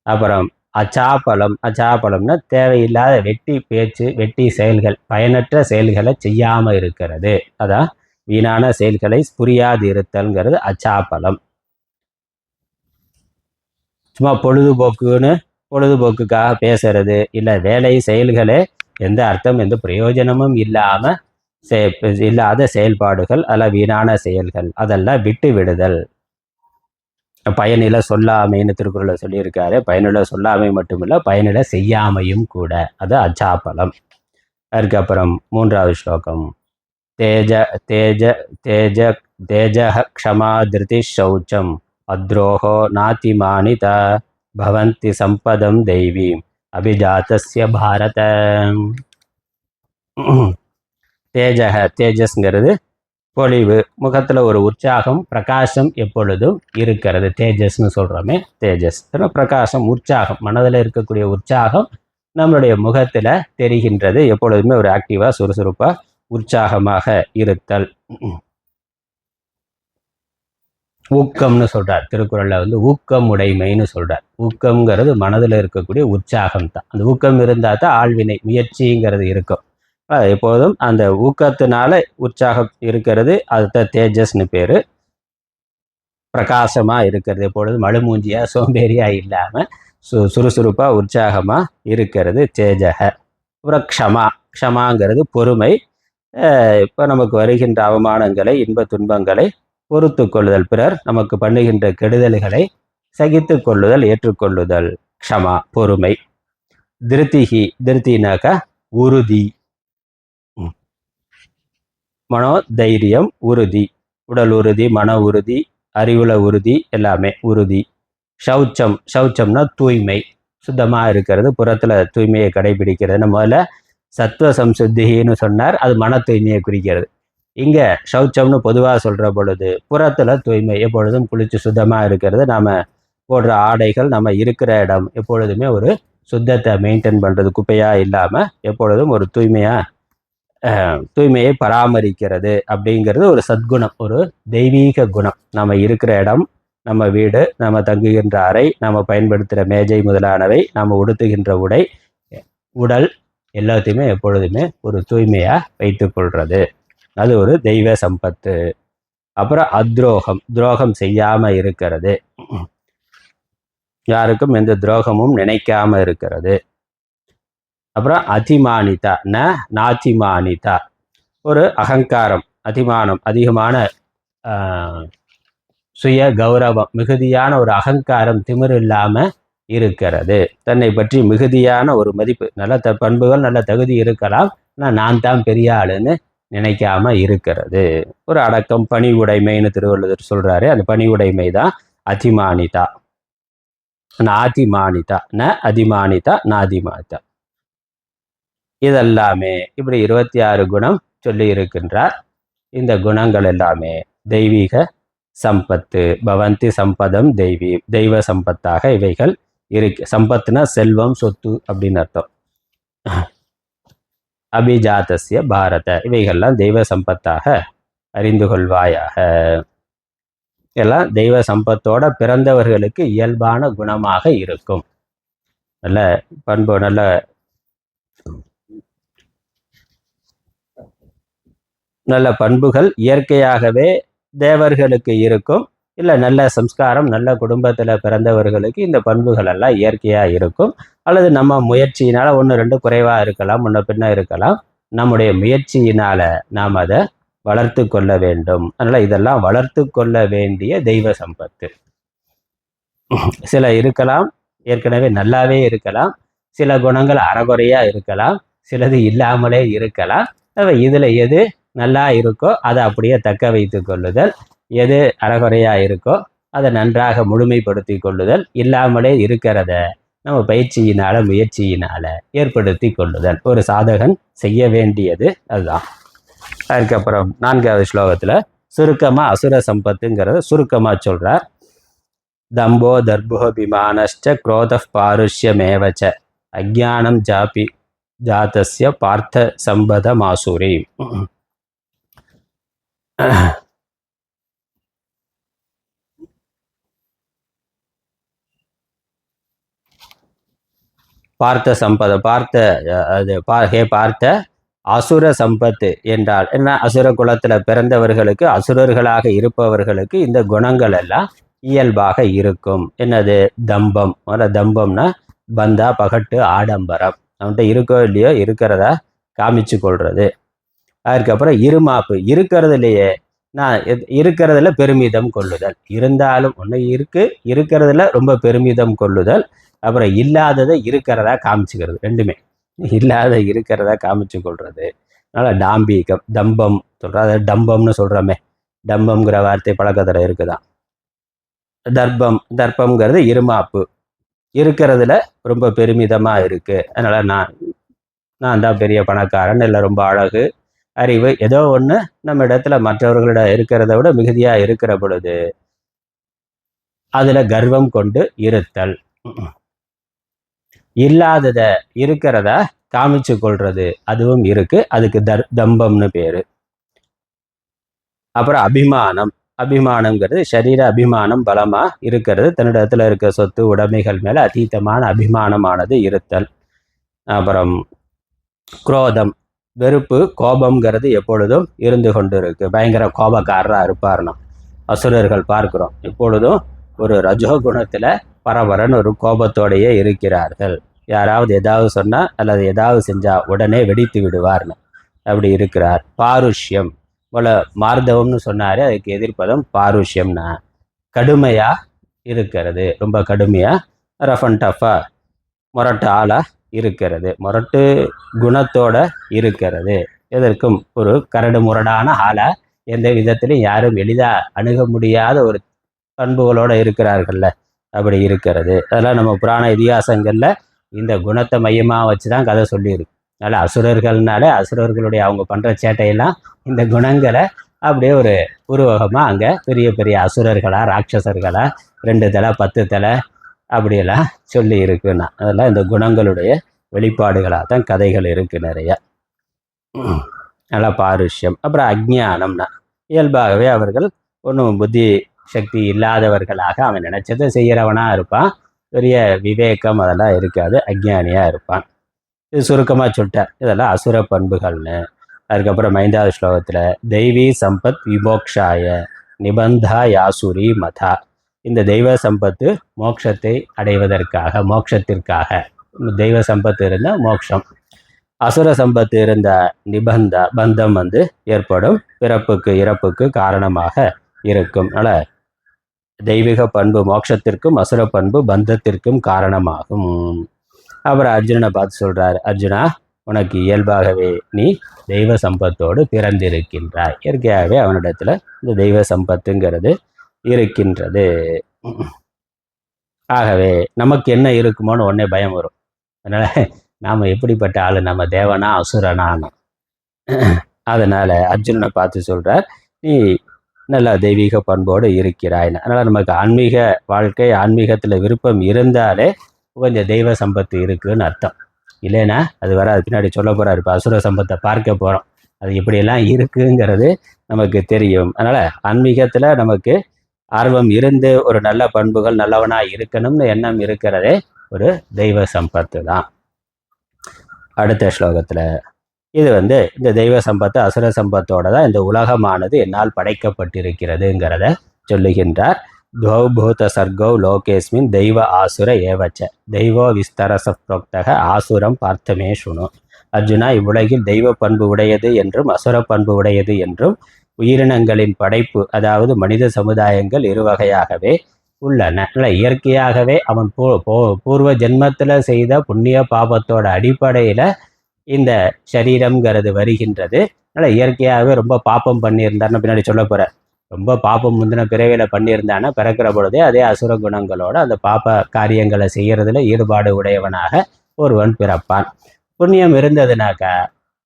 அப்புறம் அச்சாப்பலம்னா தேவையில்லாத வெட்டி பேச்சு, வெட்டி செயல்கள், பயனற்ற செயல்களை செய்யாமல் இருக்கிறது, அதான் வீணான செயல்களை புரியாது இருத்தல்ங்கிறது அச்சாப்பலம். சும்மா பொழுதுபோக்குக்காக பேசுறது, இல்லை வேலை செயல்களே எந்த அர்த்தம் எந்த பிரயோஜனமும் இல்லாத செயல்பாடுகள், அதெல்லாம் வீணான செயல்கள், அதெல்லாம் விட்டு விடுதல். பயனில சொல்லாமைன்னு திருக்குறளில் சொல்லியிருக்காரு. பயனில சொல்லாமை மட்டுமில்லை, பயனில செய்யாமையும் கூட, அது அச்சாப்பலம். அதுக்கப்புறம் 3வது ஸ்லோகம். தேஜ தேஜ தேஜ தேஜः க்ஷமா திருதிः சௌச்சம் அத்ரோஹோ நாதிமானிதா பவந்தி சம்பதம் தெய்வீம் அபிஜாதஸ்ய பாரத. தேஜக தேஜஸ்ங்கிறது பொலிவு, முகத்தில் ஒரு உற்சாகம் பிரகாசம் எப்பொழுதும் இருக்கிறது. தேஜஸ்ன்னு சொல்கிறோமே தேஜஸ், பிரகாசம் உற்சாகம், மனதில் இருக்கக்கூடிய உற்சாகம் நம்மளுடைய முகத்தில் தெரிகின்றது. எப்பொழுதுமே ஒரு ஆக்டிவாக சுறுசுறுப்பாக உற்சாகமாக இருத்தல். ஊக்கம்னு சொல்கிறார் திருக்குறளில், ஊக்கம் உடைமைன்னு சொல்கிறார். ஊக்கம்ங்கிறது மனதில் இருக்கக்கூடிய உற்சாகம் தான். அந்த ஊக்கம் இருந்தால் தான் ஆழ்வினை முயற்சிங்கிறது இருக்கும். எப்போதும் அந்த ஊக்கத்தினால உற்சாகம் இருக்கிறது, அதுதான் தேஜஸ்னு பேர். பிரகாசமாக இருக்கிறது, எப்பொழுதும் மழுமூஞ்சியாக சோம்பேறியாக இல்லாமல் சுறுசுறுப்பாக உற்சாகமாக இருக்கிறது தேஜக. அப்புறம் க்ஷமா, க்ஷமாங்கிறது பொறுமை. இப்போ நமக்கு வருகின்ற அவமானங்களை இன்ப துன்பங்களை பொறுத்து கொள்ளுதல், பிறர் நமக்கு பண்ணுகின்ற கெடுதல்களை சகித்து கொள்ளுதல், ஏற்றுக்கொள்ளுதல், க்ஷமா பொறுமை. திருத்திகி, திருத்தினாக்கா உறுதி, மனோ தைரியம் உறுதி, உடல் உறுதி, மன உறுதி, அறிவுல உறுதி, எல்லாமே உறுதி. சௌச்சம், சௌச்சம்னா தூய்மை, சுத்தமாக இருக்கிறது, புறத்தில் தூய்மையை கடைபிடிக்கிறது. முதல்ல சத்துவ சம்சுத்தின்னு சொன்னார், அது மன தூய்மையை குறிக்கிறது. இங்கே சௌச்சம்னு பொதுவாக சொல்கிற பொழுது புறத்தில் தூய்மை, எப்பொழுதும் குளித்து சுத்தமாக இருக்கிறது. நாம் போடுற ஆடைகள், நம்ம இருக்கிற இடம் எப்பொழுதுமே ஒரு சுத்தத்தை மெயின்டைன் பண்ணுறது, குப்பையாக இல்லாமல் எப்பொழுதும் ஒரு தூய்மையை பராமரிக்கிறது அப்படிங்கிறது ஒரு சத்குணம், ஒரு தெய்வீக குணம். நம்ம இருக்கிற இடம், நம்ம வீடு, நம்ம தங்குகின்ற அறை, நம்ம பயன்படுத்துகிற மேஜை முதலானவை, நம்ம உடுத்துகின்ற உடை, உடல் எல்லாத்தையுமே எப்பொழுதுமே ஒரு தூய்மையாக வைத்து கொள்வது, அது ஒரு தெய்வ சம்பத்து. அப்புறம் அத்ரோகம், துரோகம் செய்யாமல் இருக்கிறது, யாருக்கும் எந்த துரோகமும் நினைக்காம இருக்கிறது. அப்புறம் அதிமானிதா, நாதிமானிதா, ஒரு அகங்காரம், அதிமானம், அதிகமான சுய கௌரவம், மிகுதியான ஒரு அகங்காரம், திமிரு இல்லாமல் இருக்கிறது. தன்னை பற்றி மிகுதியான ஒரு மதிப்பு, நல்ல பண்புகள், நல்ல தகுதி இருக்கலாம், ஆனால் நான் தான் பெரிய ஆளுன்னு நினைக்காம இருக்கிறது. ஒரு அடக்கம், பணி உடைமைன்னு திருவள்ளுவர் சொல்றாரு, அந்த பணி உடைமை தான் அதிமானிதா. நாதிமானிதா, அதிமானிதா, நாதிமானிதா. இதெல்லாமே இப்படி 26 குணம் சொல்லி இருக்கின்றார். இந்த குணங்கள் எல்லாமே தெய்வீக சம்பத்து. பவந்தி சம்பதம் தெய்வீ, தெய்வ சம்பத்தாக இவைகள் இருக்கு. சம்பத்துனா செல்வம், சொத்து அப்படின்னு அர்த்தம். அபிஜாதஸ்ய பாரத, இவைகள்லாம் தெய்வ சம்பத்தாக அறிந்து கொள்வாயாக. எல்லாம் தெய்வ சம்பத்தோட பிறந்தவர்களுக்கு இயல்பான குணமாக இருக்கும். நல்ல பண்பு, நல்ல பண்புகள் இயற்கையாகவே தேவர்களுக்கு இருக்கும். இல்லை நல்ல சம்ஸ்காரம், நல்ல குடும்பத்தில் பிறந்தவர்களுக்கு இந்த பண்புகள் எல்லாம் இயற்கையாக இருக்கும். அல்லது நம்ம முயற்சியினால் 1-2 குறைவாக இருக்கலாம், முன்ன பின்ன இருக்கலாம். நம்முடைய முயற்சியினால் நாம் அதை வளர்த்து கொள்ள வேண்டும். அதனால் இதெல்லாம் வளர்த்து கொள்ள வேண்டிய தெய்வ சம்பத்து. சில இருக்கலாம், ஏற்கனவே நல்லாவே இருக்கலாம், சில குணங்கள் அறகுறையாக இருக்கலாம், சிலது இல்லாமலே இருக்கலாம். இதில் எது நல்லா இருக்கோ அதை அப்படியே தக்க வைத்து கொள்ளுதல், எது அறகுறையாக இருக்கோ அதை நன்றாக முழுமைப்படுத்தி கொள்ளுதல், இல்லாமலே இருக்கிறத நம்ம பயிற்சியினால் முயற்சியினால் ஏற்படுத்தி கொள்ளுதல் ஒரு சாதகன் செய்ய வேண்டியது. அதுதான். அதுக்கப்புறம் 4வது ஸ்லோகத்தில் சுருக்கமாக அசுர சம்பத்துங்கிறத சுருக்கமாக சொல்கிறார். தம்போ தர்போபிமானச்ச குரோத பாருஷ்யமேவச்ச அஜானம் ஜாபி ஜாதஸ்ய பார்த்த சம்பத மாசூரி. பார்த்த சம்பத, ஹே பார்த்த, அசுர சம்பத்து என்றால் என்ன? அசுர குலத்தில் பிறந்தவர்களுக்கு, அசுரர்களாக இருப்பவர்களுக்கு இந்த குணங்கள் எல்லாம் இயல்பாக இருக்கும். என்னது? தம்பம். தம்பம்னா பந்தா, பகட்டு, ஆடம்பரம். அவன்கிட்ட இருக்கோ இல்லையோ இருக்கிறதா காமிச்சு கொள்வது. அதுக்கப்புறம் இருமாப்பு, இருக்கிறதுலையே நான் இருக்கிறதுல பெருமிதம் கொள்ளுதல். இருந்தாலும் ஒன்று இருக்கிறதுல ரொம்ப பெருமிதம் கொள்ளுதல். அப்புறம் இல்லாததை இருக்கிறதா காமிச்சுக்கிறது. ரெண்டுமே இல்லாத இருக்கிறத காமிச்சு கொள்வது. அதனால் டாம்பீகம், தம்பம் சொல்கிறோம். அதை டம்பம்னு சொல்கிறோமே, டம்பம்ங்கிற வார்த்தை பழக்கத்தில் இருக்குதான். தர்ப்பம், தர்ப்பம்ங்கிறது இருமாப்பு, இருக்கிறதுல ரொம்ப பெருமிதமாக இருக்குது. அதனால் நான் தான் பெரிய பணக்காரன், இல்லை ரொம்ப அழகு, அறிவு, ஏதோ ஒன்று நம்ம இடத்துல மற்றவர்களிடம் இருக்கிறத விட மிகுதியாக இருக்கிற பொழுது அதில் கர்வம் கொண்டு இருத்தல். இல்லாதத இருக்கிறத காமிச்சு கொள்றது அதுவும் இருக்கு. அதுக்கு தம்பம்னு பேரு. அப்புறம் அபிமானம். அபிமானம்ங்கிறது சரீர அபிமானம் பலமா இருக்கிறது. தன்னிடத்துல இருக்க சொத்து உடைமைகள் மேல அதீதமான அபிமானமானது இருத்தல். அப்புறம் குரோதம், வெறுப்பு, கோபம்ங்கிறது எப்பொழுதும் இருந்து கொண்டு இருக்கு. பயங்கர கோபக்காரரா இருப்பார்னா அசுரர்கள் பார்க்கிறோம். எப்பொழுதும் ஒரு ரஜோகுணத்துல பரபரன்னு ஒரு கோபத்தோடையே இருக்கிறார்கள். யாராவது ஏதாவது சொன்னா அல்லது ஏதாவது செஞ்சா உடனே வெடித்து விடுவார்னு அப்படி இருக்கிறார். பாருஷ்யம் போல மார்தவம்னு சொன்னாரு, அதுக்கு எதிர்ப்பதம் பாருஷ்யம்னா கடுமையா இருக்கிறது, ரொம்ப கடுமையா ரஃப் அண்ட் டஃபா முரட்டு ஆளா இருக்கிறது, முரட்டு குணத்தோட இருக்கிறது. எதற்கும் ஒரு கரடு முரடான ஆளா எந்த விதத்திலும் யாரும் எளிதா அணுக முடியாத ஒரு பண்புகளோட இருக்கிறார்கள்ல, அப்படி இருக்கிறது. அதெல்லாம் நம்ம புராண இதிகாசங்கள்ல இந்த குணத்தை மையமா வச்சுதான் கதை சொல்லியிருக்கு. அதனால அசுரர்கள்னாலே அசுரர்களுடைய அவங்க பண்ற சேட்டையெல்லாம் இந்த குணங்களை அப்படியே ஒரு உருவகமா அங்க பெரிய பெரிய அசுரர்களா ராட்சசர்களா 2 தலை 10 தலை அப்படியெல்லாம் சொல்லி இருக்குன்னா அதெல்லாம் இந்த குணங்களுடைய வெளிப்பாடுகளாக தான் கதைகள் இருக்கு நிறைய. நல்லா பாருஷ்யம். அப்புறம் அஜ்ஞானம்னா இயல்பாகவே அவர்கள் ஒன்றும் புத்தி சக்தி இல்லாதவர்களாக அவன் நினைச்சதை செய்கிறவனா இருப்பான். பெரிய விவேகம் அதெல்லாம் இருக்காது, அஜ்ஞானியா இருப்பான். இது சுருக்கமாக சொல்லிட்டார். இதெல்லாம் அசுர பண்புகள்னு. அதுக்கப்புறம் 5வது ஸ்லோகத்தில் தெய்வீ சம்பத் விமோக்ஷாய நிபந்தா யாசுரி மதா. இந்த தெய்வ சம்பத்து மோட்சத்தை அடைவதற்காக, மோட்சத்திற்காக. தெய்வ சம்பத்து இருந்தால் மோட்சம், அசுர சம்பத்து இருந்த பந்தம் ஏற்படும், பிறப்புக்கு இறப்புக்கு காரணமாக இருக்கும். அதனால் தெய்வீக பண்பு மோட்சத்திற்கும் அசுர பண்பு பந்தத்திற்கும் காரணமாகும். அப்புறம் அர்ஜுனனை பார்த்து சொல்றாரு, அர்ஜுனா உனக்கு இயல்பாகவே நீ தெய்வ சம்பத்தோடு பிறந்திருக்கின்றாய். இயற்கையாகவே அவனிடத்துல இந்த தெய்வ சம்பத்துங்கிறது இருக்கின்றது. ஆகவே நமக்கு என்ன இருக்குமோன்னு உடனே பயம் வரும். அதனால நாம எப்படிப்பட்ட ஆளு, நம்ம தேவனா அசுரனான. அதனால அர்ஜுனனை பார்த்து சொல்றார், நீ நல்ல தெய்வீக பண்போடு இருக்கிறாய்னு. அதனால நமக்கு ஆன்மீக வாழ்க்கை, ஆன்மீகத்துல விருப்பம் இருந்தாலே கொஞ்சம் தெய்வ சம்பத்து இருக்குன்னு அர்த்தம். இல்லைன்னா அது வராது. பின்னாடி சொல்ல போறாரு, இப்போ அசுர சம்பத்தை பார்க்க போறோம், அது இப்படியெல்லாம் இருக்குங்கிறது நமக்கு தெரியும். அதனால ஆன்மீகத்துல நமக்கு ஆர்வம் இருந்து ஒரு நல்ல பண்புகள் நல்லவனா இருக்கணும்னு எண்ணம் இருக்கிறதே ஒரு தெய்வ சம்பத்து தான். அடுத்த ஸ்லோகத்துல இது இந்த தெய்வ சம்பத்து அசுர சம்பத்தோட தான் இந்த உலகமானது என்னால் படைக்கப்பட்டிருக்கிறதுங்கிறத சொல்லுகின்றார். துவௌபூத சர்கௌ லோகேஸ்மின் தெய்வ ஆசுர ஏவச்ச தெய்வோ விஸ்தரச புரோக்தக ஆசுரம் பார்த்தமே சுணு. அர்ஜுனா, இவ்வுலகில் தெய்வ பண்பு உடையது என்றும் அசுர பண்பு உடையது என்றும் உயிரினங்களின் படைப்பு, அதாவது மனித சமுதாயங்கள் இருவகையாகவே உள்ளன. இயற்கையாகவே அவன் பூர்வ ஜென்மத்தில் செய்த புண்ணிய பாபத்தோட அடிப்படையில் இந்த சரீரம்ங்கிறது வருகின்றது. அதனால் இயற்கையாகவே ரொம்ப பாப்பம் பண்ணியிருந்தாருன்னு பின்னாடி சொல்ல போகிறேன். ரொம்ப பாப்பம் முந்தின பிறவியில் பண்ணியிருந்தானா பிறக்கிற பொழுதே அதே அசுர குணங்களோட அந்த பாப்ப காரியங்களை செய்யறதுல ஈடுபாடு உடையவனாக ஒருவன் பிறப்பான். புண்ணியம் இருந்ததுனாக்கா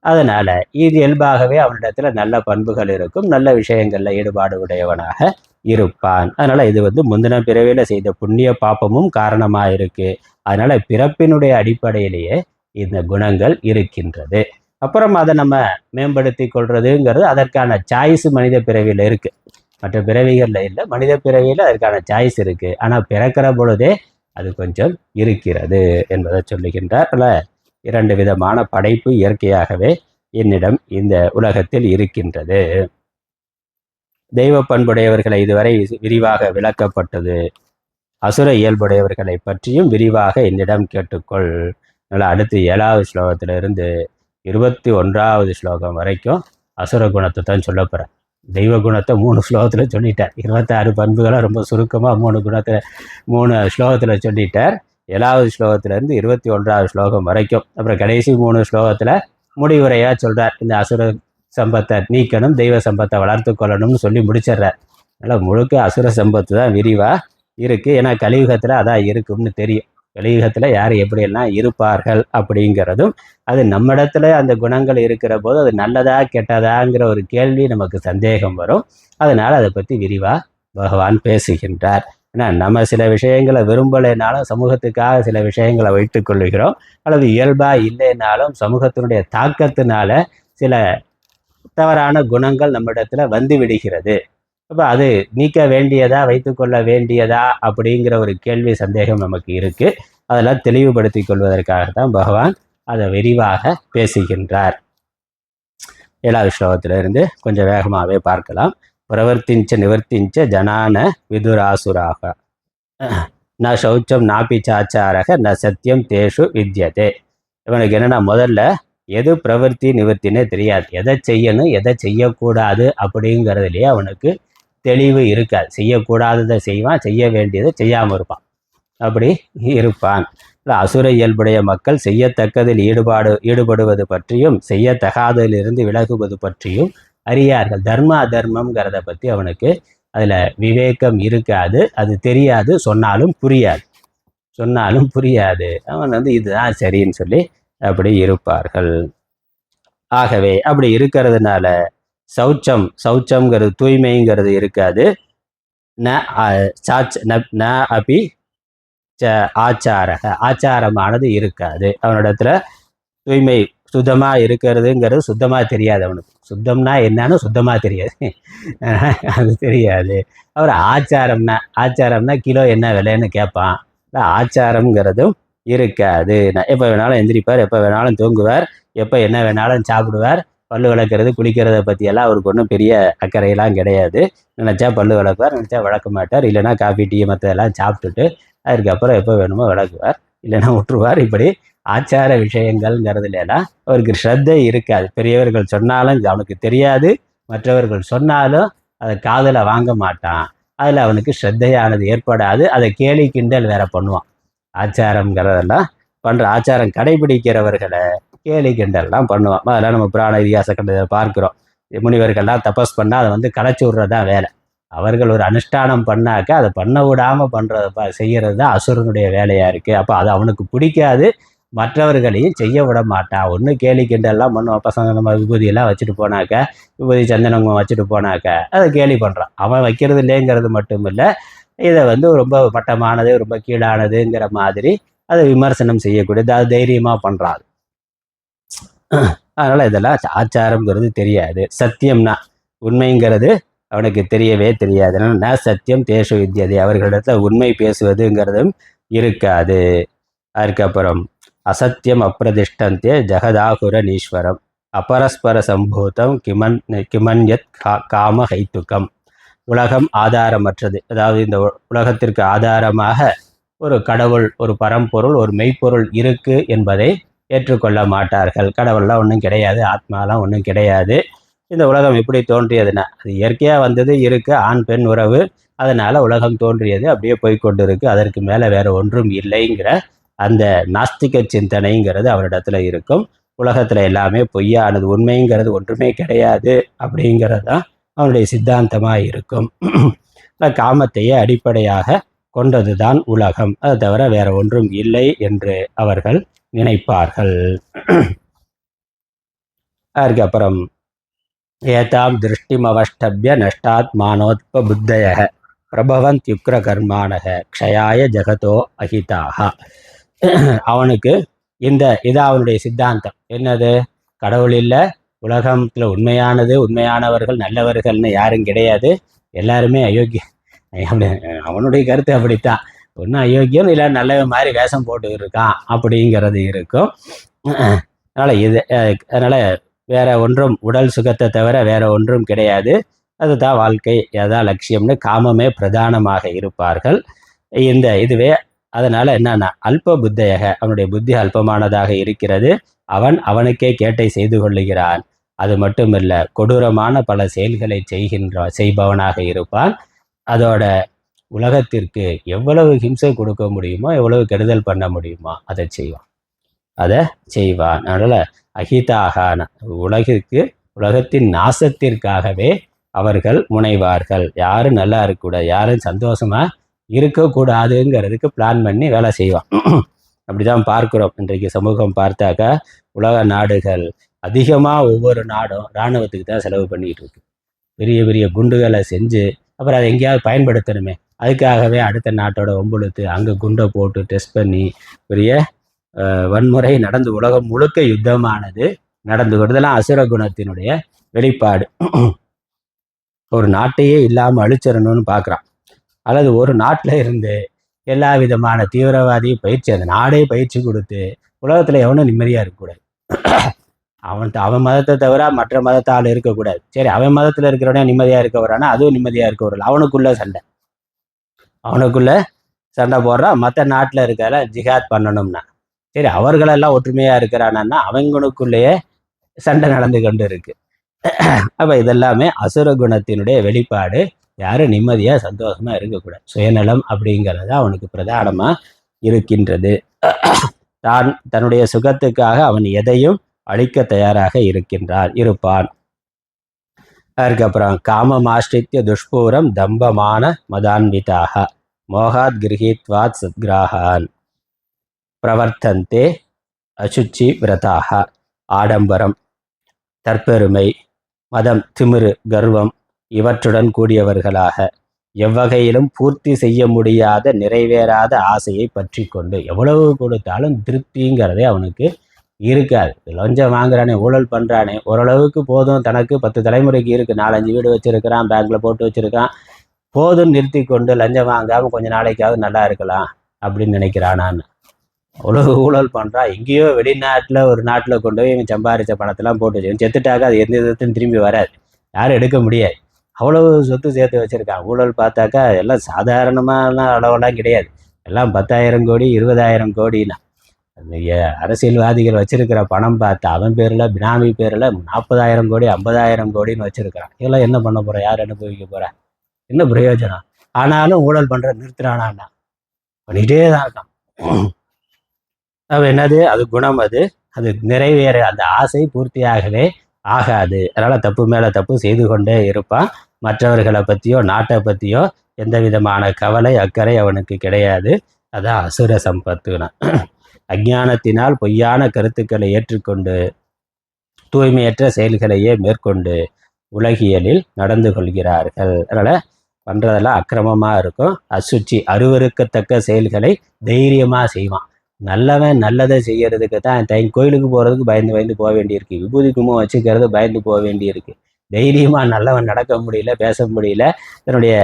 அதனால இது இயல்பாகவே அவனிடத்துல நல்ல பண்புகள் இருக்கும், நல்ல விஷயங்கள்ல ஈடுபாடு உடையவனாக இருப்பான். அதனால இது முந்தின பிறவியில செய்த புண்ணிய பாப்பமும் காரணமா இருக்கு. அதனால பிறப்பினுடைய அடிப்படையிலேயே இந்த குணங்கள் இருக்கின்றது. அப்புறம் அதை நம்ம மேம்படுத்தி கொள்றதுங்கிறது அதற்கான சாய்ஸ் மனித பிறவியில இருக்கு, மற்ற பிறவிகள்ல இல்லை. மனித பிறவியில அதற்கான சாய்ஸ் இருக்கு. ஆனா பிறக்கிற பொழுதே அது கொஞ்சம் இருக்கிறது என்பதை சொல்லுகின்றார். அதில் 2 விதமான படைப்பு இயற்கையாகவே என்னிடம் இந்த உலகத்தில் இருக்கின்றது. தெய்வ பண்புடையவர்களை இதுவரை விரிவாக விளக்கப்பட்டது. அசுர இயல்புடையவர்களை பற்றியும் விரிவாக என்னிடம் கேட்டுக்கொள். அடுத்து 7வது ஸ்லோகத்திலிருந்து 21வது ஸ்லோகம் வரைக்கும் அசுர குணத்தை தான் சொல்ல போகிறேன். தெய்வ குணத்தை 3 ஸ்லோகத்தில் சொல்லிட்டார். 26 பண்புகளை ரொம்ப சுருக்கமாக 3 ஸ்லோகத்தில் சொல்லிட்டார். 7வது ஸ்லோகத்திலிருந்து 21வது ஸ்லோகம் வரைக்கும். அப்புறம் கடைசி 3 ஸ்லோகத்தில் முடிவுரையாக சொல்கிறார். இந்த அசுர சம்பத்தை நீக்கணும், தெய்வ சம்பத்தை வளர்த்து கொள்ளணும்னு சொல்லி முடிச்சிடுறார். அதனால் முழுக்க அசுர சம்பத்து தான் விரிவாக இருக்குது. ஏன்னா கலியுகத்தில் அதான் இருக்கும்னு தெரியும். கலியுகத்தில் யார் எப்படியெல்லாம் இருப்பார்கள் அப்படிங்கிறதும், அது நம்மிடத்துல அந்த குணங்கள் இருக்கிற போது அது நல்லதா கெட்டதாங்கிற ஒரு கேள்வி நமக்கு சந்தேகம் வரும். அதனால் அதை பற்றி விரிவாக பகவான் பேசுகின்றார். ஏன்னா நம்ம சில விஷயங்களை விரும்பலைனாலும் சமூகத்துக்காக சில விஷயங்களை வைத்துக் கொள்ளுகிறோம், அல்லது இயல்பாக இல்லைனாலும் சமூகத்தினுடைய தாக்கத்தினால சில தவறான குணங்கள் நம்மிடத்துல வந்து விடுகிறது. அப்போ அது நீக்க வேண்டியதா, வைத்துக்கொள்ள வேண்டியதா அப்படிங்கிற ஒரு கேள்வி சந்தேகம் நமக்கு இருக்கு. அதெல்லாம் தெளிவுபடுத்தி கொள்வதற்காகத்தான் பகவான் அதை விரிவாக பேசுகின்றார். 7வது ஸ்லோகத்திலிருந்து கொஞ்சம் வேகமாகவே பார்க்கலாம். பிரவர்த்திஞ்ச நிவர்த்திஞ்ச ஜனான விதுராசுராக ந சௌச்சம் நாபி சாச்சாரக ந சத்தியம் தேஷு வித்யதே. இவனுக்கு என்னன்னா, முதல்ல எது பிரவர்த்தி நிவர்த்தினே தெரியாது. எதை செய்யணும் எதை செய்யக்கூடாது அப்படிங்கிறதுலையே அவனுக்கு தெளிவு இருக்காது. செய்யக்கூடாததை செய்வான், செய்ய வேண்டியதை செய்யாமல் இருப்பான். அப்படி இருப்பான். அசுர இயல்புடைய மக்கள் செய்யத்தக்கதில் ஈடுபடுவது பற்றியும் செய்யத்தகாததிலிருந்து விலகுவது பற்றியும் அறியார்கள். தர்ம அதர்மங்கிறத பற்றி அவனுக்கு அதில் விவேகம் இருக்காது, அது தெரியாது, சொன்னாலும் புரியாது. அவன் இதுதான் சரின்னு சொல்லி அப்படி இருப்பார்கள். ஆகவே அப்படி இருக்கிறதுனால சௌச்சம்ங்கிறது தூய்மைங்கிறது இருக்காது. ந அபி ஆச்சாரக ஆச்சாரமானது இருக்காது. அவனிடத்துல தூய்மை சுத்தமாக இருக்கிறதுங்கிறது சுத்தமாக தெரியாது. அவனுக்கு சுத்தம்னா என்னன்னு சுத்தமாக தெரியாது, அது தெரியாது. அவர் ஆச்சாரம்னா கிலோ என்ன விலைன்னு கேட்பான். ஆச்சாரம்ங்கிறதும் இருக்காது. எப்போ வேணாலும் எந்திரிப்பார், எப்போ வேணாலும் தூங்குவார், எப்போ என்ன வேணாலும் சாப்பிடுவார். பல்லு விளக்குறது குளிக்கிறத பற்றியெல்லாம் அவருக்கு ஒன்றும் பெரிய அக்கறையெல்லாம் கிடையாது. நினச்சா பல்லு விளக்குவார், நினச்சா விளக்க மாட்டார். இல்லைன்னா காஃபி டீ மற்றதெல்லாம் சாப்பிட்டுட்டு அதுக்கப்புறம் எப்போ வேணுமோ விளக்குவார், இல்லைன்னா விட்டுருவார். இப்படி ஆச்சார விஷயங்கள்ங்கிறதுலாம் அவருக்கு ஸ்ரத்தை இருக்காது. பெரியவர்கள் சொன்னாலும் அவனுக்கு தெரியாது, மற்றவர்கள் சொன்னாலும் அதை காதில் வாங்க மாட்டான். அதில் அவனுக்கு ஸ்ரத்தையானது ஏற்படாது. அதை கேலி கிண்டல் வேற பண்ணுவான். ஆச்சாரங்கிறதெல்லாம் ஆச்சாரம் கடைபிடிக்கிறவர்களை கேலி கிண்டல்லாம் பண்ணுவான். அதெல்லாம் நம்ம புராண இதிகாச கண்டதை பார்க்குறோம். முனிவர்கள்லாம் தபஸ் பண்ணால் அதை கலைச்சி விட்றதான் வேலை. அவர்கள் ஒரு அனுஷ்டானம் பண்ணாக்க அதை பண்ண விடாமல் செய்கிறது தான் அசுரனுடைய வேலையாக இருக்குது. அப்போ அது அவனுக்கு பிடிக்காது, மற்றவர்களையும் செய்ய விட மாட்டான். ஒன்று கேலி கிண்டெல்லாம் பண்ணுவான். பசங்க நம்ம விபூதியெல்லாம் வச்சுட்டு போனாக்க, விபூதி சந்தனங்க வச்சுட்டு போனாக்க அதை கேலி பண்ணுறான். அவன் வைக்கிறது இல்லைங்கிறது மட்டும் இல்லை, இதை ரொம்ப மட்டமானது, ரொம்ப கீழானதுங்கிற மாதிரி அதை விமர்சனம் செய்யக்கூடியது, அது தைரியமாக பண்ணுறான். அதனால் இதெல்லாம் ஆச்சாரங்கிறது தெரியாது. சத்தியம்னா உண்மைங்கிறது அவனுக்கு தெரியவே தெரியாது. ந சத்தியம் தேசு வித்யதை, அவர்களிடத்தில் உண்மை பேசுவதுங்கிறதும் இருக்காது. அதுக்கப்புறம் அசத்தியம் அப்பிரதிஷ்டந்தே ஜெகதாகுர நீஸ்வரம் அபரஸ்பர சம்பூதம் கிமன்யத் காம ஹைத்துக்கம். உலகம் ஆதாரமற்றது, அதாவது இந்த உலகத்திற்கு ஆதாரமாக ஒரு கடவுள், ஒரு பரம்பொருள், ஒரு மெய்ப்பொருள் இருக்கு என்பதை ஏற்றுக்கொள்ள மாட்டார்கள். கடவுள்லாம் ஒன்றும் கிடையாது, ஆத்மாலாம் ஒன்றும் கிடையாது. இந்த உலகம் எப்படி தோன்றியதுன்னா அது இயற்கையாக வந்தது, இருக்குது, ஆண் பெண் உறவு, அதனால் உலகம் தோன்றியது, அப்படியே போய்கொண்டு இருக்கு, அதற்கு மேலே வேற ஒன்றும் இல்லைங்கிற அந்த நாஸ்திக சிந்தனைங்கிறது அவரிடத்துல இருக்கும். உலகத்தில் எல்லாமே பொய்யானது, உண்மைங்கிறது ஒன்றுமே கிடையாது அப்படிங்கிறது தான் அவனுடைய சித்தாந்தமாக இருக்கும். காமத்தையே அடிப்படையாக கொண்டது தான் உலகம், அது தவிர வேற ஒன்றும் இல்லை என்று அவர்கள் நினைப்பார்கள். அதுக்கப்புறம் ஏதாம் திருஷ்டிம் அவஷ்டபிய நஷ்டாத் மானோத்ப புத்தய பிரபவந்த் யுக்ர கர்மானக க்ஷயாய ஜெகதோ அஹிதாக. அவனுக்கு இது அவனுடைய சித்தாந்தம். என்னது? கடவுள் இல்லை, உலகத்தில் உண்மையானவர்கள் நல்லவர்கள்னு யாரும் கிடையாது, எல்லாருமே அயோக்கியம். அவனுடைய கருத்து அப்படித்தான். ஒன்றும் அயோக்கியம் இல்லை, நல்லவன் மாதிரி வேஷம் போட்டு இருக்கான் அப்படிங்கிறது இருக்கும். அதனால் வேற ஒன்றும், உடல் சுகத்தை தவிர வேற ஒன்றும் கிடையாது, அதுதான் வாழ்க்கை, அதான் லட்சியம்னு காமமே பிரதானமாக இருப்பார்கள். இதுவே அதனால் என்னன்னா அல்ப புத்தையக, அவனுடைய புத்தி அல்பமானதாக இருக்கிறது. அவனுக்கே கேட்டை செய்து கொள்ளுகிறான். அது மட்டுமில்லை, கொடூரமான பல செயல்களை செய்பவனாக இருப்பான். அதோட உலகத்திற்கு எவ்வளவு ஹிம்சை கொடுக்க முடியுமோ, எவ்வளவு கெடுதல் பண்ண முடியுமோ அதை செய்வான். அதனால் அஹிதாகான உலகத்தின் நாசத்திற்காகவே அவர்கள் முனைவார்கள். யாரும் நல்லா இருக்கக்கூடாது, யாரும் சந்தோஷமா இருக்கக்கூடாதுங்கிறதுக்கு பிளான் பண்ணி வேலை செய்வான். அப்படிதான் பார்க்கிறோம். இன்றைக்கு சமூகம் பார்த்தாக்கா உலக நாடுகள் அதிகமாக ஒவ்வொரு நாடும் இராணுவத்துக்கு தான் செலவு பண்ணிகிட்டு இருக்கு. பெரிய பெரிய குண்டுகளை செஞ்சு அப்புறம் அதை எங்கேயாவது பயன்படுத்தணுமே, அதுக்காகவே அடுத்த நாட்டோட ஒம்புழுத்து அங்கே குண்டை போட்டு டெஸ்ட் பண்ணி பெரிய வன்முறை நடந்து உலகம் முழுக்க யுத்தமானது நடந்து கொண்டதெல்லாம் அசுர குணத்தினுடைய வெளிப்பாடு. ஒரு நாட்டையே இல்லாமல் அழிச்சிடணும்னு பார்க்குறான். அல்லது ஒரு நாட்டில் இருந்து எல்லா விதமான தீவிரவாதியும் பயிற்சி, அந்த நாடே பயிற்சி கொடுத்து உலகத்தில் எவனும் நிம்மதியாக இருக்கக்கூடாது. அவன் மதத்தை தவிர மற்ற மதத்தால் இருக்கக்கூடாது. சரி, அவன் மதத்தில் இருக்கிறவனே நிம்மதியாக இருக்க வரானா, அதுவும் நிம்மதியாக இருக்க வரல. அவனுக்குள்ள சண்டை போடுறான். மற்ற நாட்டில் இருக்கிற ஜிஹாத் பண்ணணும்னா சரி, அவர்களெல்லாம் ஒற்றுமையாக இருக்கிறானா அவங்களுக்குள்ளேயே சண்டை நடந்து கொண்டு இருக்கு. அப்போ இதெல்லாமே அசுர குணத்தினுடைய வெளிப்பாடு. யாரும் நிம்மதியாக சந்தோஷமாக இருக்கக்கூடாது. சுயநலம் அப்படிங்கிறது அவனுக்கு பிரதானமாக இருக்கின்றது. தன்னுடைய சுகத்துக்காக அவன் எதையும் அழிக்க தயாராக இருப்பான். அதுக்கப்புறம் காமமாஷ்டித்ய துஷ்பூரம் தம்பமான மதான்விதாக மோகாத் கிரகித்வாத் சத்கிராகான் பிரவர்த்தந்தே அசுச்சி விரதாக. ஆடம்பரம், தற்பெருமை, மதம், திமிரு, கர்வம் இவற்றுடன் கூடியவர்களாக எவ்வகையிலும் பூர்த்தி செய்ய முடியாத நிறைவேறாத ஆசையை பற்றி கொண்டு எவ்வளவு கொடுத்தாலும் திருப்திங்கிறதே அவனுக்கு இருக்காது. லஞ்சம் வாங்குறானே, ஊழல் பண்ணுறானே, ஓரளவுக்கு போதும், தனக்கு 10 தலைமுறைக்கு இருக்குது, 4-5 வீடு வச்சுருக்கிறான், பேங்க்கில் போட்டு வச்சுருக்கான், போதும் நிறுத்தி கொண்டு லஞ்சம் வாங்காமல் கொஞ்சம் நாளைக்காவது நல்லா இருக்கலாம் அப்படின்னு நினைக்கிறானான்னு. அவ்வளோ ஊழல் பண்ணுறான். எங்கேயோ வெளிநாட்டில் ஒரு நாட்டில் கொண்டு போய் இவன் சம்பாதிச்ச பணத்தெல்லாம் போட்டு வச்சு செத்துட்டாக்க அது எந்த விதத்தையும் திரும்பி வராது, யாரும் எடுக்க முடியாது. அவ்வளவு சொத்து சேர்த்து வச்சுருக்கான். ஊழல் பார்த்தாக்கா எல்லாம் சாதாரணமான அளவெல்லாம் கிடையாது. எல்லாம் 10,000 கோடி 20,000 கோடின்னா அரசியல்வாதிகள் வச்சிருக்கிற பணம் பார்த்தா அவன் பேரில் பினாமி பேரில் 40,000 கோடி 50,000 கோடின்னு வச்சுருக்கிறான். இதெல்லாம் என்ன பண்ண போகிறான், யார் அனுபவிக்க போகிறா, என்ன பிரயோஜனம்? ஆனாலும் ஊழல் பண்ணுற நிறுத்துறானா, பண்ணிகிட்டே தான் இருக்கான். என்னது அது குணம், அது நிறைவேற அந்த ஆசை பூர்த்தியாகவே ஆகாது. அதனால் தப்பு மேலே தப்பு செய்து கொண்டே இருப்பான். மற்றவர்களை பற்றியோ நாட்டை பற்றியோ எந்த விதமான கவலை அக்கறை அவனுக்கு கிடையாது. அதான் அசுர சம்பத்துனா. அஞ்ஞானத்தினால் பொய்யான கருத்துக்களை ஏற்றுக்கொண்டு தூய்மையற்ற செயல்களையே மேற்கொண்டு உலகியலில் நடந்து கொள்கிறார்கள். அதனால் பண்ணுறதெல்லாம் அக்கிரமமாக இருக்கும். அசுச்சி, அருவருக்கத்தக்க செயல்களை தைரியமாக செய்வான். நல்லவன் நல்லதை செய்யறதுக்கு தான் கோயிலுக்கு போகிறதுக்கு பயந்து போக வேண்டியிருக்கு, விபூதி கும்பம் வச்சுக்கிறது பயந்து போக வேண்டியிருக்கு. தைரியமாக நல்லவன் நடக்க முடியல, பேச முடியல, தன்னுடைய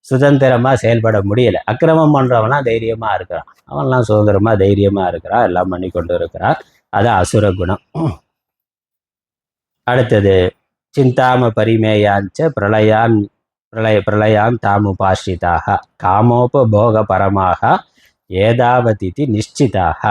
சுதந்திரமாக செயல்பட முடியலை. அக்கிரமம் பண்ணுறவன்லாம் தைரியமாக இருக்கிறான், அவன்லாம் சுதந்திரமாக தைரியமாக இருக்கிறான், எல்லாம் பண்ணி கொண்டு இருக்கிறான். அதான் அசுர குணம். அடுத்தது சிந்தாம பரிமேயாஞ்ச பிரளயான் தாமுபாஷிதாக காமோபோக பரமாக ஏதாவதிதி நிச்சிதாக.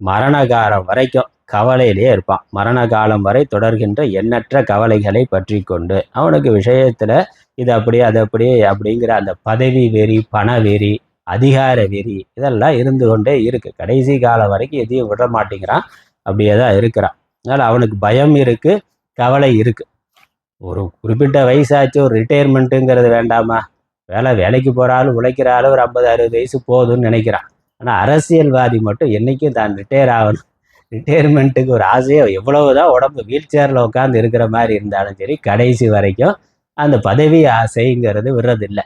மரணகாலம் வரைக்கும் கவலையிலே இருப்பான். மரண காலம் வரை தொடர்கின்ற எண்ணற்ற கவலைகளை பற்றி கொண்டு அவனுக்கு விஷயத்தில் இது அப்படியே அது அப்படியே அப்படிங்கிற அந்த பதவி வெறி, பண வெறி, அதிகார வெறி இதெல்லாம் இருந்து கொண்டே இருக்கு. கடைசி காலம் வரைக்கும் எதையும் விட மாட்டேங்கிறான், அப்படியே தான் இருக்கிறான். அதனால் அவனுக்கு பயம் இருக்குது, கவலை இருக்குது. ஒரு குறிப்பிட்ட வயசாச்சு, ஒரு ரிட்டையர்மெண்ட்டுங்கிறது வேண்டாமா? வேலைக்கு போகிறாலும் உழைக்கிறாலும் ஒரு 50-60 வயசு போதும்னு நினைக்கிறான். ஆனால் அரசியல்வாதி மட்டும் என்றைக்கும் தான் ரிட்டையர் ஆகணும், ரிட்டையர்மெண்ட்டுக்கு ஒரு ஆசையை எவ்வளவுதான் உடம்பு வீல் சேரில் உட்காந்து இருக்கிற மாதிரி இருந்தாலும் சரி, கடைசி வரைக்கும் அந்த பதவி ஆசைங்கிறது விடுறதில்லை.